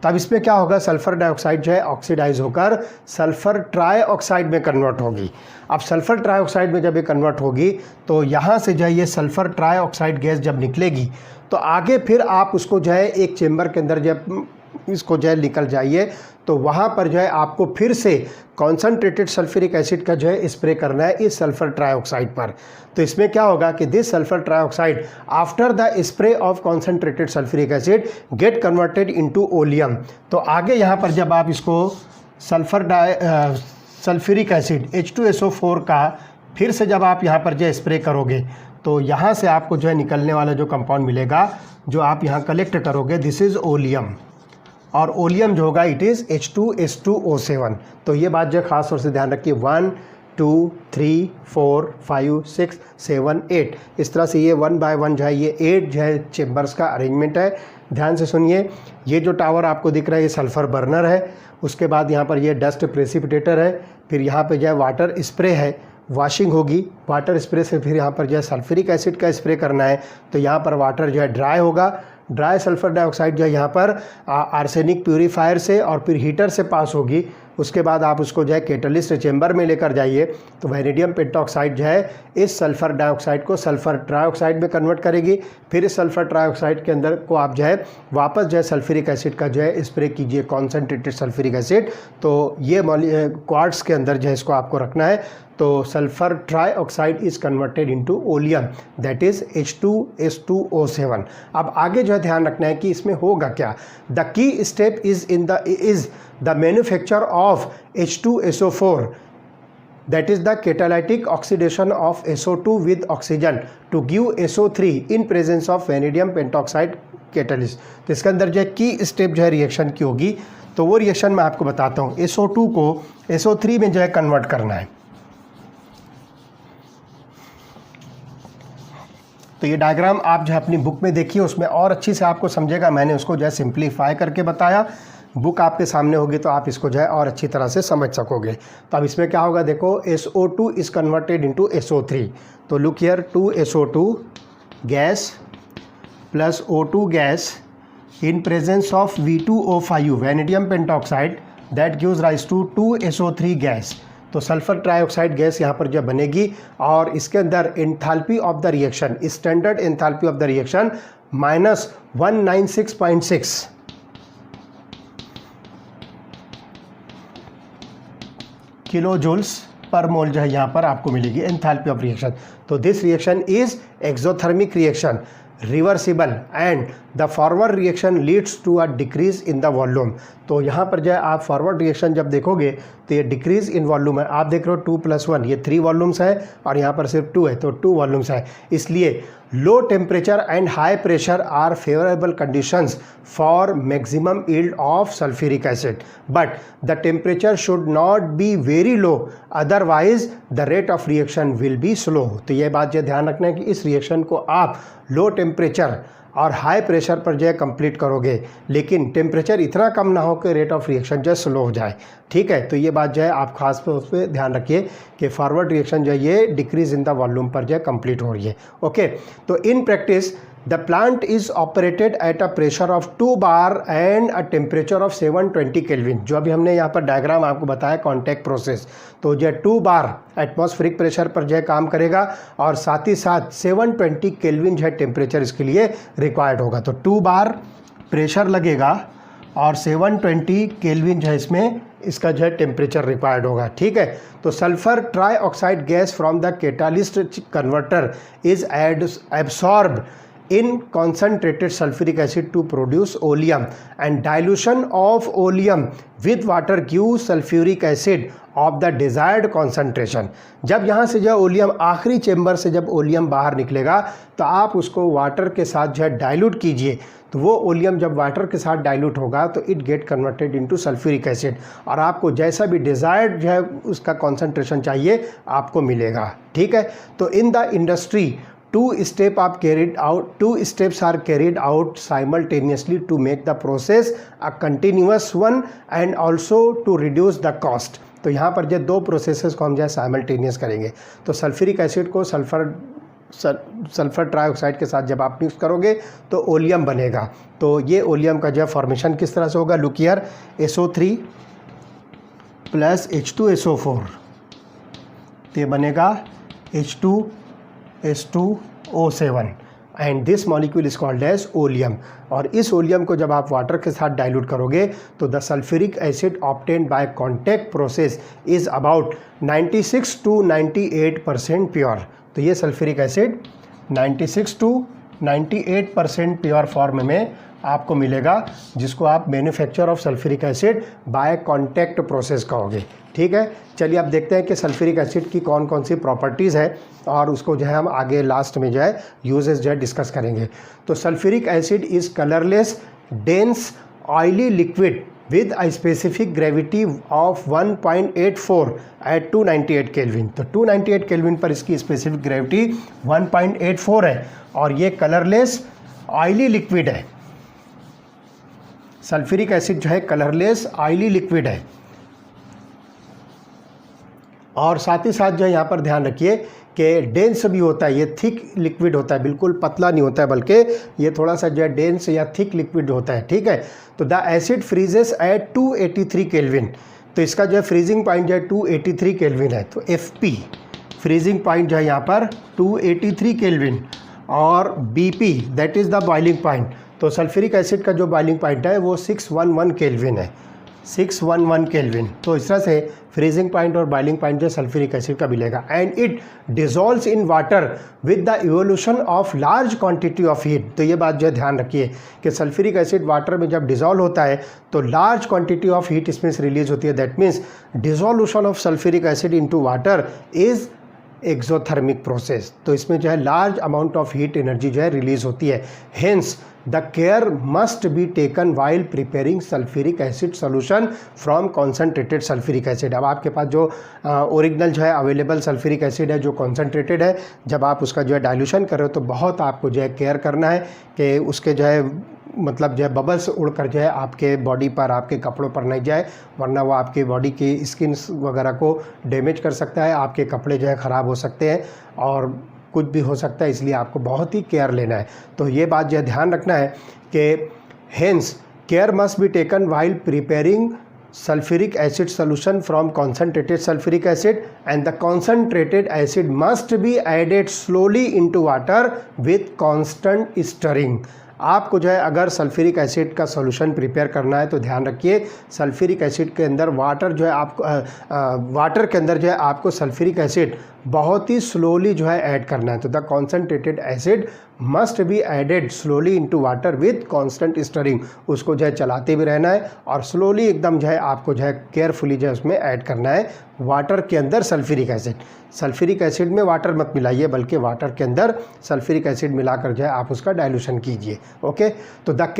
Speaker 1: तो अब इसमें क्या होगा, सल्फ़र डाइऑक्साइड जो है ऑक्सीडाइज होकर सल्फ़र ट्राइऑक्साइड में कन्वर्ट होगी। अब सल्फ़र ट्राइऑक्साइड में जब ये कन्वर्ट होगी तो यहाँ से जो है ये सल्फ़र ट्राइऑक्साइड गैस जब निकलेगी तो आगे फिर आप उसको जो है एक चेम्बर के अंदर जब इसको जो है निकल जाइए तो वहाँ पर जो है आपको फिर से कॉन्सनट्रेटेड सल्फ्यूरिक एसिड का जो है स्प्रे करना है इस सल्फ़र ट्राइऑक्साइड पर। तो इसमें क्या होगा कि this sulphur trioxide after the spray of concentrated sulphuric acid get converted into oleum. तो आगे यहाँ पर जब आप इसको सल्फ्यूरिक एसिड H2SO4 का फिर से जब आप यहाँ पर जो स्प्रे करोगे तो यहाँ से आपको जो है निकलने वाला जो कंपाउंड मिलेगा जो आप यहाँ कलेक्ट करोगे, दिस इज़ ओलियम, और ओलियम जो होगा इट इज़ H2S2O7। तो ये बात जो खास तौर से ध्यान रखिए, 1 2 3 4 5 6 7 8 इस तरह से ये 1 बाय 1 जो है ये 8 जो है चेम्बर्स का अरेंजमेंट है। ध्यान से सुनिए, ये जो टावर आपको दिख रहा है ये सल्फ़र बर्नर है, उसके बाद यहाँ पर ये डस्ट प्रेसिपिटेटर है, फिर यहाँ पर जो है वाटर स्प्रे है, वॉशिंग होगी, वाटर स्प्रे से फिर यहाँ पर जो है सल्फ्यूरिक एसिड का स्प्रे करना है तो यहाँ पर वाटर जो है ड्राई होगा, ड्राई सल्फ़र डाइऑक्साइड जो है यहाँ पर आर्सेनिक प्यूरीफायर से और फिर हीटर से पास होगी। उसके बाद आप उसको जो है कैटलिस्ट चेंबर में लेकर जाइए तो वैनेडियम पेंटॉक्साइड जो है इस सल्फ़र डाइऑक्साइड को सल्फ़र ट्राइऑक्साइड में कन्वर्ट करेगी। फिर इस सल्फ़र ट्राइऑक्साइड के अंदर को आप जो है वापस जो है सल्फ्यूरिक एसिड का जो है स्प्रे कीजिए, कॉन्सनट्रेटेड सल्फ्यूरिक एसिड। तो ये क्वार्ट्स के अंदर जो है इसको आपको रखना है। तो sulphur trioxide is converted into oleum, that is H2S2O7। अब आगे जो है ध्यान रखना है कि इसमें होगा क्या। The key step is the manufacture of H2SO4, that is the catalytic oxidation of SO2 with oxygen to give SO3 in presence of vanadium pentoxide catalyst। तो इसके अंदर जो है की स्टेप जो है रिएक्शन की होगी, तो वो रिएक्शन मैं आपको बताता हूँ। SO2 को SO3 में जो है कन्वर्ट करना है। तो ये डायग्राम आप जो है अपनी बुक में देखिए, उसमें और अच्छी से आपको समझेगा। मैंने उसको जो है सिंप्लीफाई करके बताया, बुक आपके सामने होगी तो आप इसको जो है और अच्छी तरह से समझ सकोगे। तो अब इसमें क्या होगा, देखो SO2 is converted into SO3। तो look here, 2SO2 gas plus O2 gas in presence of V2O5 vanadium pentoxide that gives rise to 2SO3 gas. तो सल्फ़र ट्राइऑक्साइड गैस यहाँ पर जो बनेगी और इसके अंदर enthalpy of the reaction, standard enthalpy of the reaction -196.6 kilo joules per mole जो है यहाँ पर आपको मिलेगी एंथैल्पी ऑफ रिएक्शन। तो this reaction is exothermic reaction, reversible, and the forward reaction leads to a decrease in the volume. तो यहाँ पर जो है आप फॉरवर्ड रिएक्शन जब देखोगे तो ये डिक्रीज इन वॉल्यूम है। आप देख रहे हो 2 + 1 ये 3 वॉल्यूम्स है और यहाँ पर सिर्फ 2 है, तो 2 वॉल्यूम्स है। इसलिए low temperature and high pressure are favourable conditions for maximum yield of sulphuric acid, but the temperature should not be very low, otherwise the rate of reaction will be slow. तो ये बात जो ध्यान रखना है कि इस रिएक्शन को आप लो टेम्परेचर और हाई प्रेशर पर जो है कंप्लीट करोगे, लेकिन टेम्परेचर इतना कम ना हो कि रेट ऑफ रिएक्शन जो है स्लो हो जाए। ठीक है, तो ये बात जो है आप खास तौर पे ध्यान रखिए कि फॉरवर्ड रिएक्शन जो है ये डिक्रीज इन द वॉल्यूम पर जो है कंप्लीट हो रही है। ओके, तो in practice the plant is operated at a pressure of 2 bar and a temperature of 720 kelvin. जो अभी हमने यहाँ पर डायग्राम आपको बताया कॉन्टैक्ट प्रोसेस, तो जो है 2 बार एटमॉस्फेरिक प्रेशर पर जो है काम करेगा और साथ ही साथ 720 केल्विन जो है टेम्परेचर इसके लिए रिक्वायर्ड होगा। तो 2 बार प्रेशर लगेगा और 720 केल्विन जो है इसमें इसका जो है टेम्परेचर रिक्वायर्ड होगा। ठीक है, तो sulphur trioxide gas from the catalyst converter is absorb in concentrated sulfuric acid to produce oleum, and dilution of oleum with water gives sulfuric acid of the desired concentration। जब यहाँ से जो oleum आखिरी chamber से जब oleum बाहर निकलेगा तो आप उसको वाटर के साथ जो है डाइल्यूट कीजिए, तो वो ओलियम जब वाटर के साथ डाइल्यूट होगा तो it get converted into sulphuric acid और आपको जैसा भी डिज़ायर्ड जो है उसका कॉन्सेंट्रेशन चाहिए आपको मिलेगा। ठीक है, तो in the industry two steps are carried out simultaneously to make the process a continuous one and also to reduce the cost। तो यहाँ पर जो 2 प्रोसेसेस को हम जो है साइमल्टेनियस करेंगे। तो सल्फ्यूरिक एसिड को सल्फ़र सल्फ़र ट्राइऑक्साइड के साथ जब आप मिक्स करोगे तो ओलियम बनेगा। तो ये ओलियम का जो है फॉर्मेशन किस तरह से होगा, look here, SO3 plus H2SO4, तो ये बनेगा H2S2O7 and this molecule is called as oleum. और इस ओलियम को जब आप वाटर के साथ डाइल्यूट करोगे तो the sulphuric acid obtained by contact process is about 96 to 98% pure. तो ये sulphuric acid 96 to 98% pure form में आपको मिलेगा, जिसको आप manufacture of sulphuric acid by contact process कहोगे। ठीक है, चलिए अब देखते हैं कि सल्फ्यूरिक एसिड की कौन कौन सी प्रॉपर्टीज़ है और उसको जो है हम आगे लास्ट में जो है यूजेस जो है डिस्कस करेंगे। तो sulphuric acid is colourless dense oily liquid with a specific gravity of 1.84 at 298 kelvin. तो 298 केल्विन पर इसकी स्पेसिफिक ग्रेविटी 1.84 है और ये कलरलेस ऑयली लिक्विड है। सल्फ्यूरिक एसिड जो है कलरलेस ऑयली लिक्विड है। और साथ ही साथ जो है यहाँ पर ध्यान रखिए कि डेंस भी होता है, ये थिक लिक्विड होता है, बिल्कुल पतला नहीं होता है, बल्कि ये थोड़ा सा जो है डेंस या थिक लिक्विड होता है। ठीक है, तो the acid freezes at 283 kelvin. तो इसका जो है फ्रीजिंग पॉइंट जो है 283 केल्विन है। तो FP फ्रीजिंग पॉइंट जो है यहाँ पर 283 केल्विन और BP that is the boiling point. तो सल्फ्यूरिक एसिड का जो बॉइलिंग पॉइंट है वो 611 केल्विन है, 611 केल्विन। तो इस तरह से फ्रीजिंग पॉइंट और बॉइलिंग पॉइंट जो सल्फ्यूरिक एसिड का मिलेगा। And it dissolves in water with the evolution of large quantity of heat. तो ये बात जो है ध्यान रखिए कि सल्फ्यूरिक एसिड वाटर में जब डिजोल्व होता है तो लार्ज क्वांटिटी ऑफ हीट इसमें से रिलीज होती है। That means dissolution of sulphuric acid into water is exothermic process. तो इसमें जो है large amount of heat energy जो है रिलीज होती है। Hence the care must be taken while preparing sulphuric acid solution from concentrated sulphuric acid. अब आपके पास जो ओरिजिनल जो है अवेलेबल सल्फ्यूरिक एसिड है जो कॉन्सेंट्रेटेड है, जब आप उसका जो है डाइल्यूशन कर रहे हो तो बहुत आपको जो है केयर करना है कि उसके जो है मतलब जो है बबल्स उड़कर जो है आपके बॉडी पर, आपके कपड़ों पर नहीं जाए, वरना वो आपकी बॉडी की स्किन वगैरह को डैमेज कर सकता है, आपके कपड़े जो है ख़राब हो सकते हैं और कुछ भी हो सकता है। इसलिए आपको बहुत ही केयर लेना है। तो ये बात जो है ध्यान रखना है कि hence care must be taken while preparing sulfuric acid solution from concentrated sulfuric acid and the concentrated acid must be added slowly into water with constant stirring। आपको जो है अगर सल्फ्यूरिक एसिड का सॉल्यूशन प्रिपेयर करना है तो ध्यान रखिए सल्फ्यूरिक एसिड के अंदर वाटर जो है आपको वाटर के अंदर जो है आपको सल्फ्यूरिक एसिड बहुत ही स्लोली जो है ऐड करना है। तो the concentrated acid must be added slowly into water with constant stirring. उसको जो है चलाते भी रहना है और स्लोली एकदम जो है आपको जो है केयरफुली जो है उसमें ऐड करना है वाटर के अंदर सल्फ्यूरिक एसिड। सल्फ्यूरिक एसिड में वाटर मत मिलाइए, बल्कि वाटर के अंदर सल्फ्यूरिक एसिड मिलाकर जो है आप उसका डाइल्यूशन कीजिए। ओके, तो the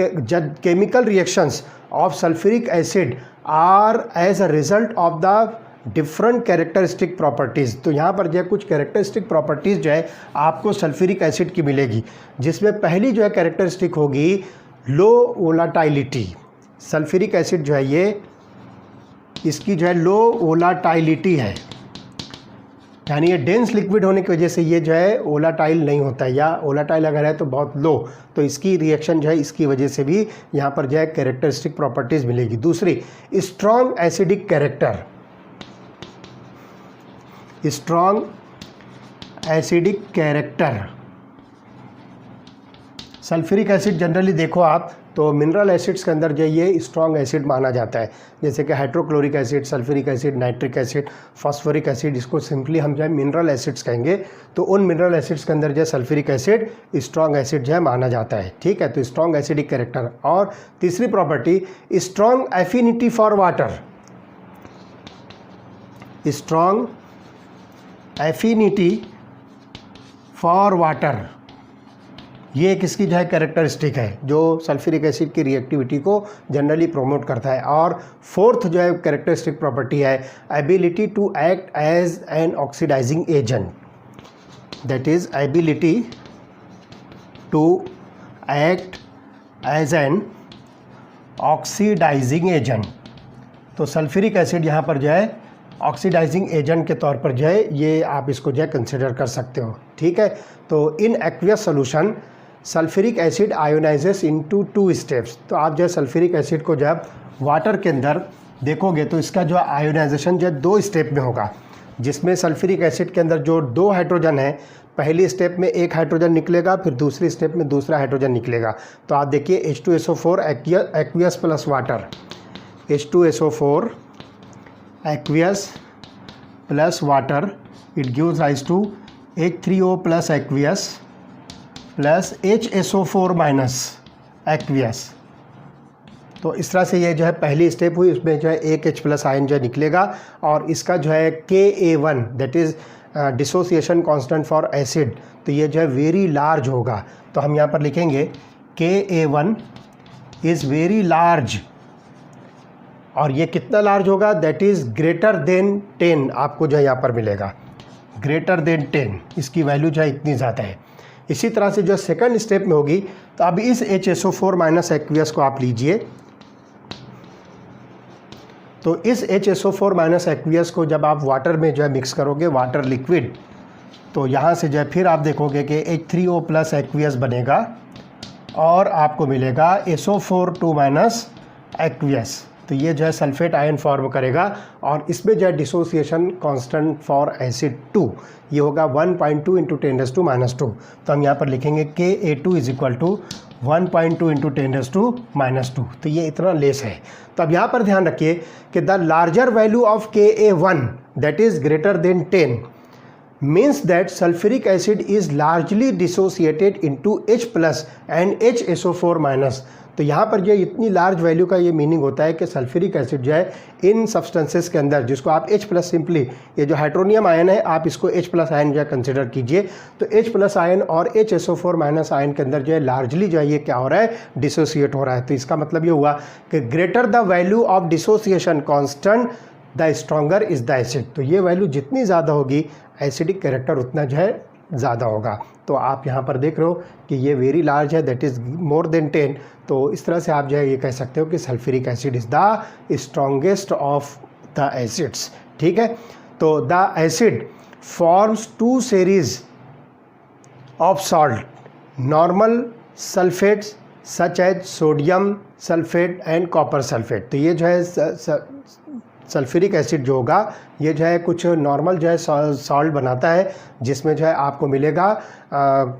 Speaker 1: chemical reactions of sulphuric acid are as a result of the different characteristic properties. तो यहाँ पर जो है कुछ कैरेक्टरिस्टिक प्रॉपर्टीज़ जो है आपको सल्फ्यूरिक एसिड की मिलेगी, जिसमें पहली जो है कैरेक्टरिस्टिक होगी लो वोलाटिलिटी। सल्फ्यूरिक एसिड जो है ये इसकी जो है लो वोलाटिलिटी है, यानी ये डेंस लिक्विड होने की वजह से ये जो है वोलाटाइल नहीं होता है, या वोलाटाइल अगर है तो बहुत लो। तो इसकी रिएक्शन जो है इसकी वजह से भी यहाँ पर जो है कैरेक्टरिस्टिक प्रॉपर्टीज़ मिलेगी। दूसरी strong acidic character, strong acidic character. Sulphuric acid generally देखो आप तो मिनरल एसिड्स के अंदर जो ये स्ट्रॉन्ग एसिड माना जाता है, जैसे कि hydrochloric acid, sulphuric acid, nitric acid, phosphoric acid, इसको सिंपली हम जो है मिनरल एसिड्स कहेंगे। तो उन मिनरल एसिड्स के अंदर जो है सल्फ्यूरिक एसिड स्ट्रॉन्ग एसिड जो है माना जाता है। ठीक है, तो स्ट्रॉन्ग एसिडिक कैरेक्टर। और तीसरी property strong affinity for water, strong affinity for water, ये किसकी जो है कैरेक्टरिस्टिक है जो सल्फ्यूरिक एसिड की रिएक्टिविटी को जनरली प्रोमोट करता है। और फोर्थ जो है कैरेक्टरिस्टिक प्रॉपर्टी है ability to act as an oxidising agent, that is ability to act as an oxidising agent. तो सल्फ्यूरिक एसिड यहाँ पर जो है ऑक्सीडाइजिंग एजेंट के तौर पर जो है ये आप इसको जो है कंसिडर कर सकते हो। ठीक है, तो in aqueous solution sulphuric acid ionises into 2 steps. तो आप जो है सल्फ्यूरिक एसिड को जब वाटर के अंदर देखोगे तो इसका जो आयोनाइजेशन जो है 2 स्टेप में होगा, जिसमें सल्फ्यूरिक एसिड के अंदर जो 2 हाइड्रोजन है, पहली स्टेप में 1 हाइड्रोजन निकलेगा, फिर दूसरी स्टेप में दूसरा हाइड्रोजन निकलेगा। तो आप देखिए H2SO4 aqueous plus water, H2SO4 aqueous plus water, it gives rise to H3O plus aqueous plus HSO4 minus aqueous. तो इस तरह से ये जो है पहली स्टेप हुई, उसमें जो है एक H प्लस आयन जो है निकलेगा और इसका जो है Ka1 that is dissociation constant for acid, तो ये जो है वेरी लार्ज होगा। तो हम यहाँ पर लिखेंगे Ka1 इज़ वेरी लार्ज, और ये कितना लार्ज होगा, दैट इज़ ग्रेटर देन 10 आपको जो है यहाँ पर मिलेगा, ग्रेटर देन 10, इसकी वैल्यू जो है इतनी ज़्यादा है। इसी तरह से जो सेकंड स्टेप में होगी, तो अब इस HSO4 माइनस एक्वियस को आप लीजिए, तो इस HSO4 माइनस एक्वियस को जब आप वाटर में जो है मिक्स करोगे, वाटर लिक्विड, तो यहाँ से जो है फिर आप देखोगे कि H3O प्लस एक्वियस बनेगा और आपको मिलेगा SO4 2 माइनस एक्वियस। तो ये जो है सल्फेट आयन फॉर्म करेगा और इसमें जो है डिसोसिएशन कांस्टेंट फॉर एसिड 2 ये होगा 1.2 इंटू 10⁻²। तो हम यहाँ पर लिखेंगे Ka2 is equal to 1.2 into 10⁻²। तो ये इतना लेस है। तो अब यहाँ पर ध्यान रखिए कि the larger value of Ka1 that is greater than 10 means that sulfuric acid is largely dissociated into H plus and HSO4 minus। तो यहाँ पर जो इतनी लार्ज वैल्यू का ये मीनिंग होता है कि सल्फ्यूरिक एसिड जो है इन सब्सटेंसेस के अंदर, जिसको आप H प्लस सिंपली, ये जो हाइड्रोनियम आयन है आप इसको H प्लस आयन जो है कंसिडर कीजिए, तो H प्लस आयन और HSO4 माइनस आयन के अंदर जो है लार्जली जो है ये क्या हो रहा है, डिसोसिएट हो रहा है। तो इसका मतलब ये हुआ कि greater the value of dissociation constant the stronger is the acid. तो ये वैल्यू जितनी ज़्यादा होगी एसिडिक कैरेक्टर उतना जो है ज़्यादा होगा। तो आप यहाँ पर देख रहे हो कि ये वेरी लार्ज है, दैट इज़ मोर देन 10। तो इस तरह से आप जो है ये कह सकते हो कि sulphuric acid is the strongest of the acids. ठीक है, तो the acid forms 2 series of salt, normal sulphates such as sodium sulphate and copper sulphate. तो ये जो है सल्फ्यूरिक एसिड जो होगा ये जो है कुछ नॉर्मल जो है सॉल्ट बनाता है, जिसमें जो है आपको मिलेगा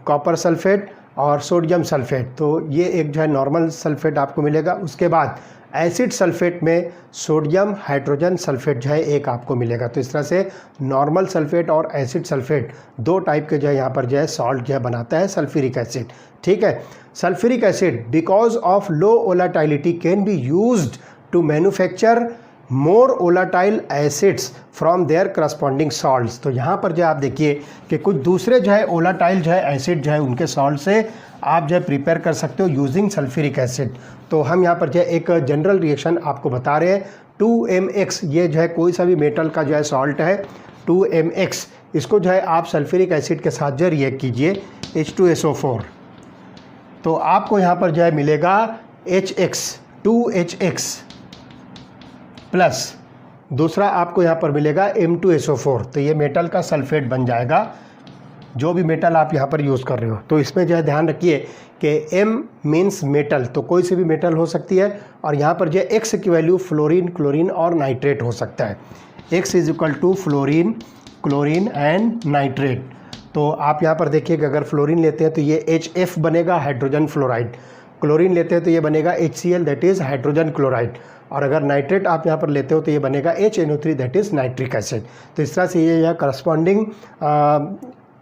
Speaker 1: कॉपर सल्फेट और सोडियम सल्फेट। तो ये एक जो है नॉर्मल सल्फेट आपको मिलेगा। उसके बाद एसिड सल्फेट में सोडियम हाइड्रोजन सल्फेट जो है एक आपको मिलेगा। तो इस तरह से नॉर्मल सल्फेट और एसिड सल्फेट 2 टाइप के जो है यहाँ पर जो है सॉल्ट जो है बनाता है सल्फ्यूरिक एसिड। ठीक है, sulphuric acid because of low volatility can be used to manufacture more volatile acids from their corresponding salts. तो यहाँ पर जो आप देखिए कि कुछ दूसरे जो है वोलाटाइल जो है एसिड जो है उनके सॉल्ट से आप जो है प्रिपेयर कर सकते हो यूजिंग सल्फ्यूरिक एसिड। तो हम यहाँ पर जो है एक जनरल रिएक्शन आपको बता रहे हैं। 2mx ये जो है कोई सा भी मेटल का जो है सॉल्ट है 2mx, इसको जो है आप सल्फ्यूरिक एसिड के साथ जो रिएक्ट कीजिए H2SO4, तो आपको यहाँ पर जो है मिलेगा HX 2HX प्लस दूसरा आपको यहाँ पर मिलेगा M2SO4। तो ये मेटल का सल्फेट बन जाएगा, जो भी मेटल आप यहाँ पर यूज़ कर रहे हो। तो इसमें जो है ध्यान रखिए कि M मीन्स मेटल, तो कोई सी भी मेटल हो सकती है, और यहाँ पर जो है X की वैल्यू फ्लोरीन, क्लोरीन और नाइट्रेट हो सकता है। X is equal to fluorine, chlorine and nitrate. तो आप यहाँ पर देखिए कि अगर फ्लोरीन लेते हैं तो ये HF बनेगा, हाइड्रोजन फ्लोराइड। क्लोरीन लेते हैं तो ये बनेगा HCl that is hydrogen chloride. और अगर नाइट्रेट आप यहाँ पर लेते हो तो ये बनेगा HNO3 that is nitric acid. तो इस तरह से ये यहाँ करस्पॉन्डिंग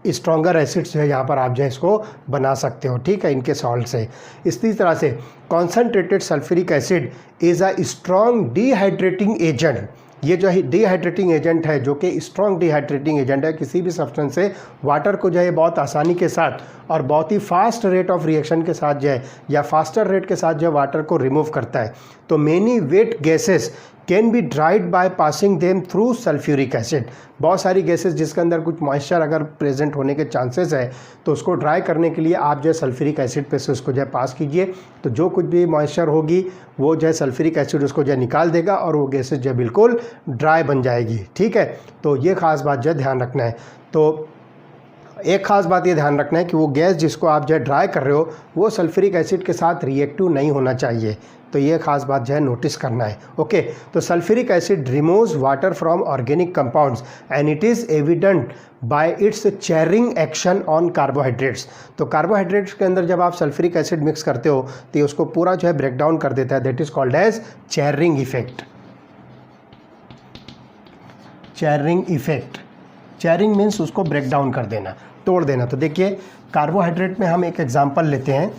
Speaker 1: स्ट्रॉन्गर एसिड्स जो है यहाँ पर आप जो है इसको बना सकते हो। ठीक है, इनके सॉल्ट से। इसी तरह से concentrated sulphuric acid is a strong dehydrating agent. ये जो है डिहाइड्रेटिंग एजेंट है, जो कि स्ट्रॉन्ग डिहाइड्रेटिंग एजेंट है। किसी भी सब्सटेंस से वाटर को जो है बहुत आसानी के साथ और बहुत ही फास्ट रेट ऑफ रिएक्शन के साथ जो है या फास्टर रेट के साथ जो है वाटर को रिमूव करता है। तो many wet gases can be dried by passing them through sulphuric acid. बहुत सारी गैसेस जिसके अंदर कुछ मॉइस्चर अगर प्रेजेंट होने के चांसेस है तो उसको ड्राई करने के लिए आप जो है सल्फ्यूरिक एसिड पे से उसको जो है पास कीजिए, तो जो कुछ भी मॉइस्चर होगी वो जो है सल्फ्यूरिक एसिड उसको जो है निकाल देगा और वो गैसेस जो है बिल्कुल ड्राई बन जाएगी। ठीक है, तो ये ख़ास बात जो है ध्यान रखना है। तो एक ख़ास बात ये ध्यान रखना है कि वो गैस जिसको आप जो है ड्राई कर रहे हो वो सल्फ्यूरिक एसिड के साथ रिएक्टिव नहीं होना चाहिए, तो ये खास बात जो है नोटिस करना है। ओके, तो sulphuric acid removes water from organic compounds and it is evident bye it's Charing action on carbohydrates. तो कार्बोहाइड्रेट्स के अंदर जब आप सल्फ्यूरिक एसिड मिक्स करते हो तो ये उसको पूरा जो है ब्रेक डाउन कर देता है, that is called as charring effect. Charring effect, charring means उसको ब्रेक डाउन कर देना, तोड़ देना। तो देखिए कार्बोहाइड्रेट में हम एक एग्जांपल लेते हैं,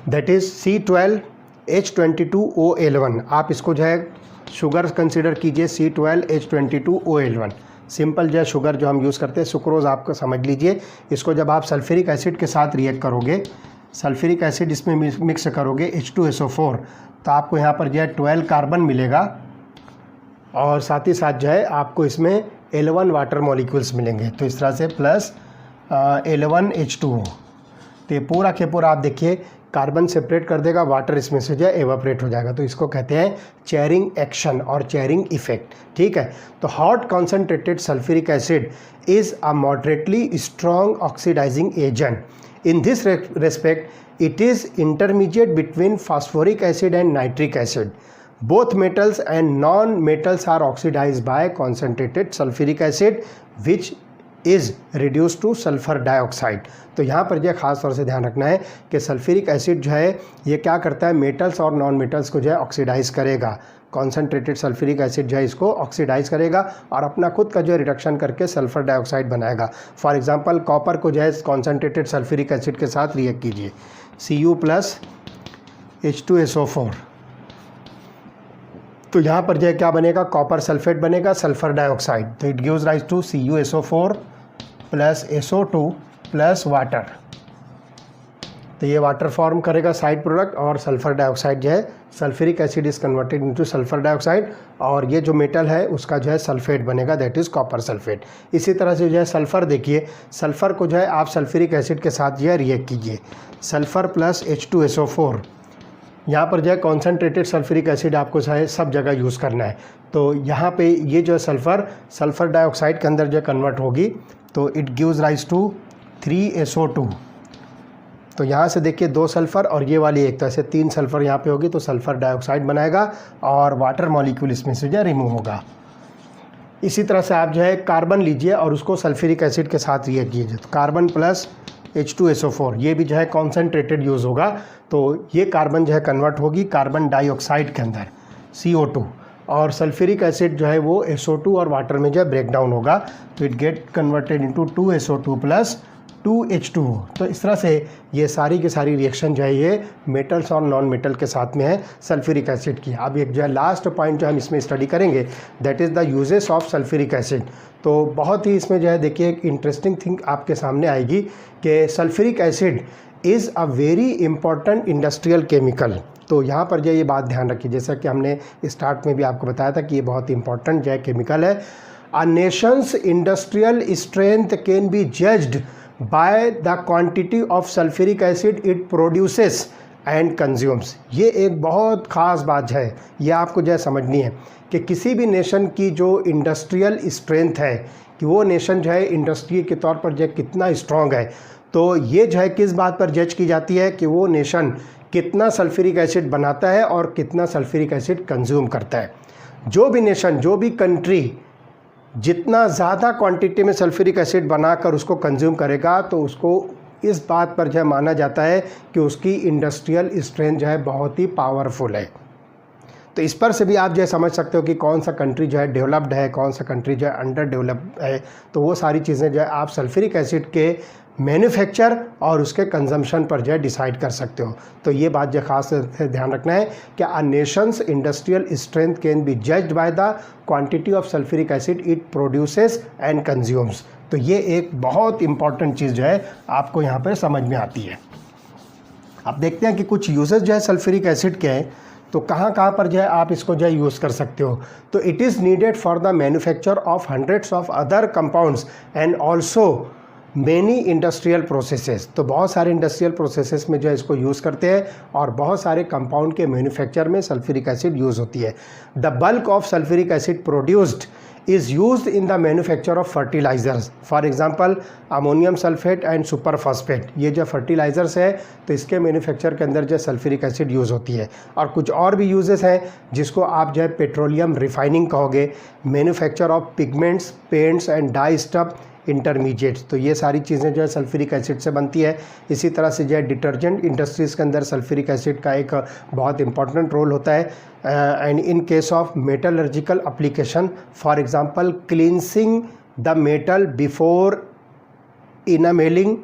Speaker 1: दैट इज़ C12H22OL1। आप इसको जो है शुगर कंसिडर कीजिए, C12H22OL1 सिंपल जो है शुगर जो हम यूज़ करते हैं, सुक्रोज आपको समझ लीजिए। इसको जब आप सल्फ्यूरिक एसिड के साथ रिएक्ट करोगे, सल्फ्यूरिक एसिड इसमें मिक्स करोगे H2SO4, तो आपको यहाँ पर जो है 12 कार्बन मिलेगा और साथ ही साथ जो है आपको इसमें L1 वाटर मॉलिक्यूल्स मिलेंगे। तो इस तरह से प्लस L1H2O, तो ये पूरा के पूरा आप देखिए कार्बन सेपरेट कर देगा, वाटर इसमें से जो है एवापरेट हो जाएगा। तो इसको कहते हैं चेरिंग एक्शन और चेरिंग इफेक्ट। ठीक है, तो hot concentrated sulphuric acid is a moderately strong oxidising agent. In this respect it is intermediate between phosphoric acid and nitric acid. Both metals and non-metals are oxidized by concentrated sulfuric acid which is reduced to sulfur dioxide। तो यहाँ पर यह ख़ास तौर से ध्यान रखना है कि सल्फ्यूरिक एसिड जो है ये क्या करता है, मेटल्स और नॉन मेटल्स को जो है ऑक्सीडाइज करेगा। कॉन्सेंट्रेटेड सल्फ्यूरिक एसिड जो है इसको ऑक्सीडाइज करेगा और अपना खुद का जो है रिडक्शन करके सल्फर डाइऑक्साइड बनाएगा। फॉर एग्जांपल कॉपर को जो है कॉन्सेंट्रेटेड सल्फ्यूरिक एसिड के साथ रिएक्ट कीजिए, Cu+H2SO4, तो यहाँ पर जो है क्या बनेगा, कॉपर सल्फेट बनेगा, सल्फर डाइऑक्साइड। तो it gives rise to CuSO4 + SO2 + water. तो ये वाटर फॉर्म करेगा साइड प्रोडक्ट और सल्फर डाइऑक्साइड जो है sulphuric acid is converted into sulphur dioxide और ये जो मेटल है उसका जो है सल्फेट बनेगा, दैट इज़ कॉपर सल्फेट। इसी तरह से जो है सल्फ़र देखिए, सल्फ़र को जो है आप सल्फ्यूरिक एसिड के साथ जो है रिएक्ट कीजिए, सल्फ़र + H2SO4। यहाँ पर जो है कॉन्सेंट्रेटेड सल्फ्यूरिक एसिड आपको चाहे सब जगह यूज़ करना है। तो यहाँ पे ये जो है सल्फ़र डाइऑक्साइड के अंदर जो कन्वर्ट होगी तो it gives rise to 3SO2। तो यहाँ से देखिए 2 सल्फ़र और ये वाली एक, तरह से 3 सल्फ़र यहाँ पे होगी तो सल्फ़र डाइऑक्साइड बनाएगा और वाटर मॉलिक्यूल इसमें से जो रिमूव होगा। इसी तरह से आप जो है कार्बन लीजिए और उसको सल्फ्यूरिक एसिड के साथ रिएक्ट कीजिए, तो कार्बन + H2SO4 ये भी जो है कॉन्सेंट्रेटेड यूज़ होगा। तो ये कार्बन जो है कन्वर्ट होगी कार्बन डाइऑक्साइड के अंदर CO2 और सल्फ्यूरिक एसिड जो है वो SO2 और वाटर में जो है ब्रेक डाउन होगा, तो it get converted into 2SO2 + 2H2O। तो इस तरह से ये सारी की सारी रिएक्शन जो है ये मेटल्स और नॉन मेटल के साथ में है सल्फ्यूरिक एसिड की। अब एक जो है लास्ट पॉइंट जो हम इसमें स्टडी करेंगे that is the uses of sulphuric acid. तो बहुत ही इसमें जो है देखिए एक इंटरेस्टिंग थिंग आपके सामने आएगी कि sulphuric acid is a very important industrial chemical. तो यहाँ पर जो ये बात ध्यान रखिए, जैसा कि हमने स्टार्ट में भी आपको बताया था कि ये बहुत इंपॉर्टेंट जो है केमिकल है। अ Nations industrial strength can be judged by the quantity of sulphuric acid it produces and consumes. ये एक बहुत ख़ास बात है, ये आपको जो है समझनी है कि किसी भी नेशन की जो इंडस्ट्रियल स्ट्रेंथ है कि वो नेशन जो है इंडस्ट्री के तौर पर जो है कितना स्ट्रॉन्ग है, तो ये जो है किस बात पर जज की जाती है कि वो नेशन कितना सल्फ्यूरिक एसिड बनाता है और कितना सल्फ्यूरिक एसिड कंज्यूम करता है। जो भी नेशन, जो भी कंट्री जितना ज़्यादा क्वांटिटी में सल्फ्यूरिक एसिड बनाकर उसको कंज्यूम करेगा तो उसको इस बात पर जो है माना जाता है कि उसकी इंडस्ट्रियल स्ट्रेंथ जो है बहुत ही पावरफुल है। तो इस पर से भी आप जो है समझ सकते हो कि कौन सा कंट्री जो है डेवलप्ड है, कौन सा कंट्री जो है अंडर डेवलप्ड है। तो वो सारी चीज़ें जो है आप सल्फ्यूरिक एसिड के मैन्युफैक्चर और उसके कंजम्पशन पर जो है डिसाइड कर सकते हो। तो ये बात जो खास से ध्यान रखना है कि अ Nations industrial strength can be judged by the quantity of sulphuric acid it produces and consumes. तो ये एक बहुत इंपॉर्टेंट चीज़ जो है आपको यहाँ पर समझ में आती है। अब देखते हैं कि कुछ यूजेस जो है सल्फ्यूरिक एसिड के हैं। तो कहाँ कहाँ पर जो है आप इसको जो है यूज़ कर सकते हो। तो it is needed for the manufacture of hundreds of other compounds and also many industrial processes. तो बहुत सारे इंडस्ट्रियल प्रोसेसेस में जो है इसको यूज़ करते हैं और बहुत सारे कंपाउंड के मैन्युफैक्चर में सल्फ्यूरिक एसिड यूज़ होती है। The bulk of sulphuric acid produced is used in the manufacture of fertilizers, for example ammonium sulphate and super phosphate. ये जो फर्टिलाइज़र्स है तो इसके मैन्युफैक्चर के अंदर जो सल्फ्यूरिक एसिड यूज़ होती है। और कुछ और भी यूजेस हैं जिसको आप जो है पेट्रोलियम रिफाइनिंग कहोगे, manufacture of pigments, paints and die stuff intermediates. तो ये सारी चीज़ें जो है सल्फ्यूरिक एसिड से बनती है। इसी तरह से जो है डिटर्जेंट इंडस्ट्रीज़ के अंदर सल्फ्यूरिक एसिड का एक बहुत इंपॉर्टेंट रोल होता है। And in case of metallurgical application, for example cleansing the metal before enamelling,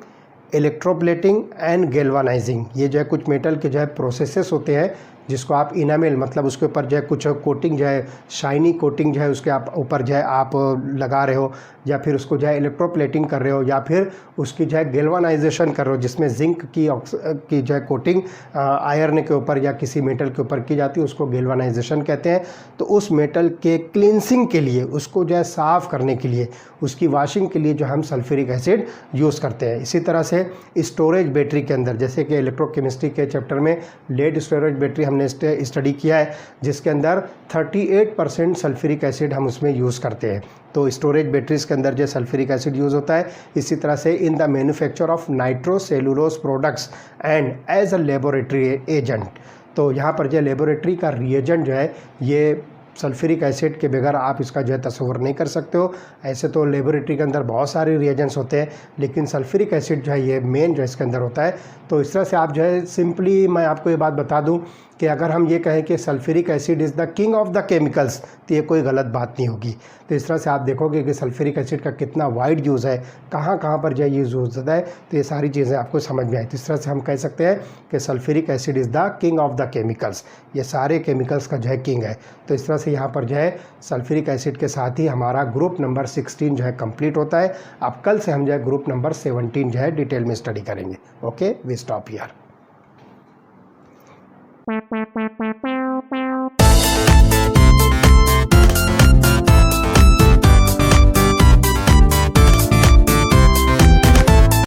Speaker 1: electroplating and galvanising. ये जो है कुछ मेटल के जो है प्रोसेसेस होते हैं जिसको आप इनामेल मतलब उसके ऊपर जो है कुछ कोटिंग जो है शाइनी कोटिंग जो है उसके आप ऊपर जो है आप लगा रहे हो, या फिर उसको जो है इलेक्ट्रोप्लेटिंग कर रहे हो, या फिर उसकी जो है गैल्वानाइजेशन कर रहे हो जिसमें जिंक की जो है कोटिंग आयरन के ऊपर या किसी मेटल के ऊपर की जाती है, उसको गैल्वानाइजेशन कहते हैं। तो उस मेटल के क्लींसिंग के लिए, उसको जो है साफ़ करने के लिए, उसकी वॉशिंग के लिए जो हम सल्फ्यूरिक एसिड यूज़ करते हैं। इसी तरह से स्टोरेज बैटरी के अंदर, जैसे कि इलेक्ट्रोकेमिस्ट्री के चैप्टर में लेड स्टोरेज बैटरी हमने स्टडी किया है जिसके अंदर 38% सल्फ्यूरिक एसिड हम उसमें यूज़ करते हैं। तो स्टोरेज बैटरीज़ के अंदर जो सल्फ्यूरिक एसिड यूज़ होता है। इसी तरह से in the manufacture of nitrocellulose products and as a laboratory agent. तो यहाँ पर जो लेबोरेटरी का रिएजेंट जो है ये सल्फ्यूरिक एसिड के बगैर आप इसका जो है तस्वर नहीं कर सकते हो। ऐसे तो लेबोरेटरी के अंदर बहुत सारे रिएजेंट्स होते हैं, लेकिन सल्फ्यूरिक एसिड जो है ये मेन जो इसके अंदर होता है। तो इस तरह से आप जो है सिंपली मैं आपको ये बात बता दूं कि अगर हम ये कहें कि sulphuric acid is the king of the chemicals, तो ये कोई गलत बात नहीं होगी। तो इस तरह से आप देखोगे कि सल्फ्यूरिक एसिड का कितना वाइड यूज़ है, कहाँ कहाँ पर जो है यूज़ होता है, तो ये सारी चीज़ें आपको समझ में आई। तो इस तरह से हम कह सकते हैं कि sulphuric acid is the king of the chemicals, ये सारे केमिकल्स का जो है किंग है। तो इस तरह से यहाँ पर जो है सल्फ्यूरिक एसिड के साथ ही हमारा ग्रुप नंबर 16 जो है कंप्लीट होता है। अब कल से हम जो है ग्रुप नंबर 17 जो है डिटेल में स्टडी करेंगे। Okay, we stop here.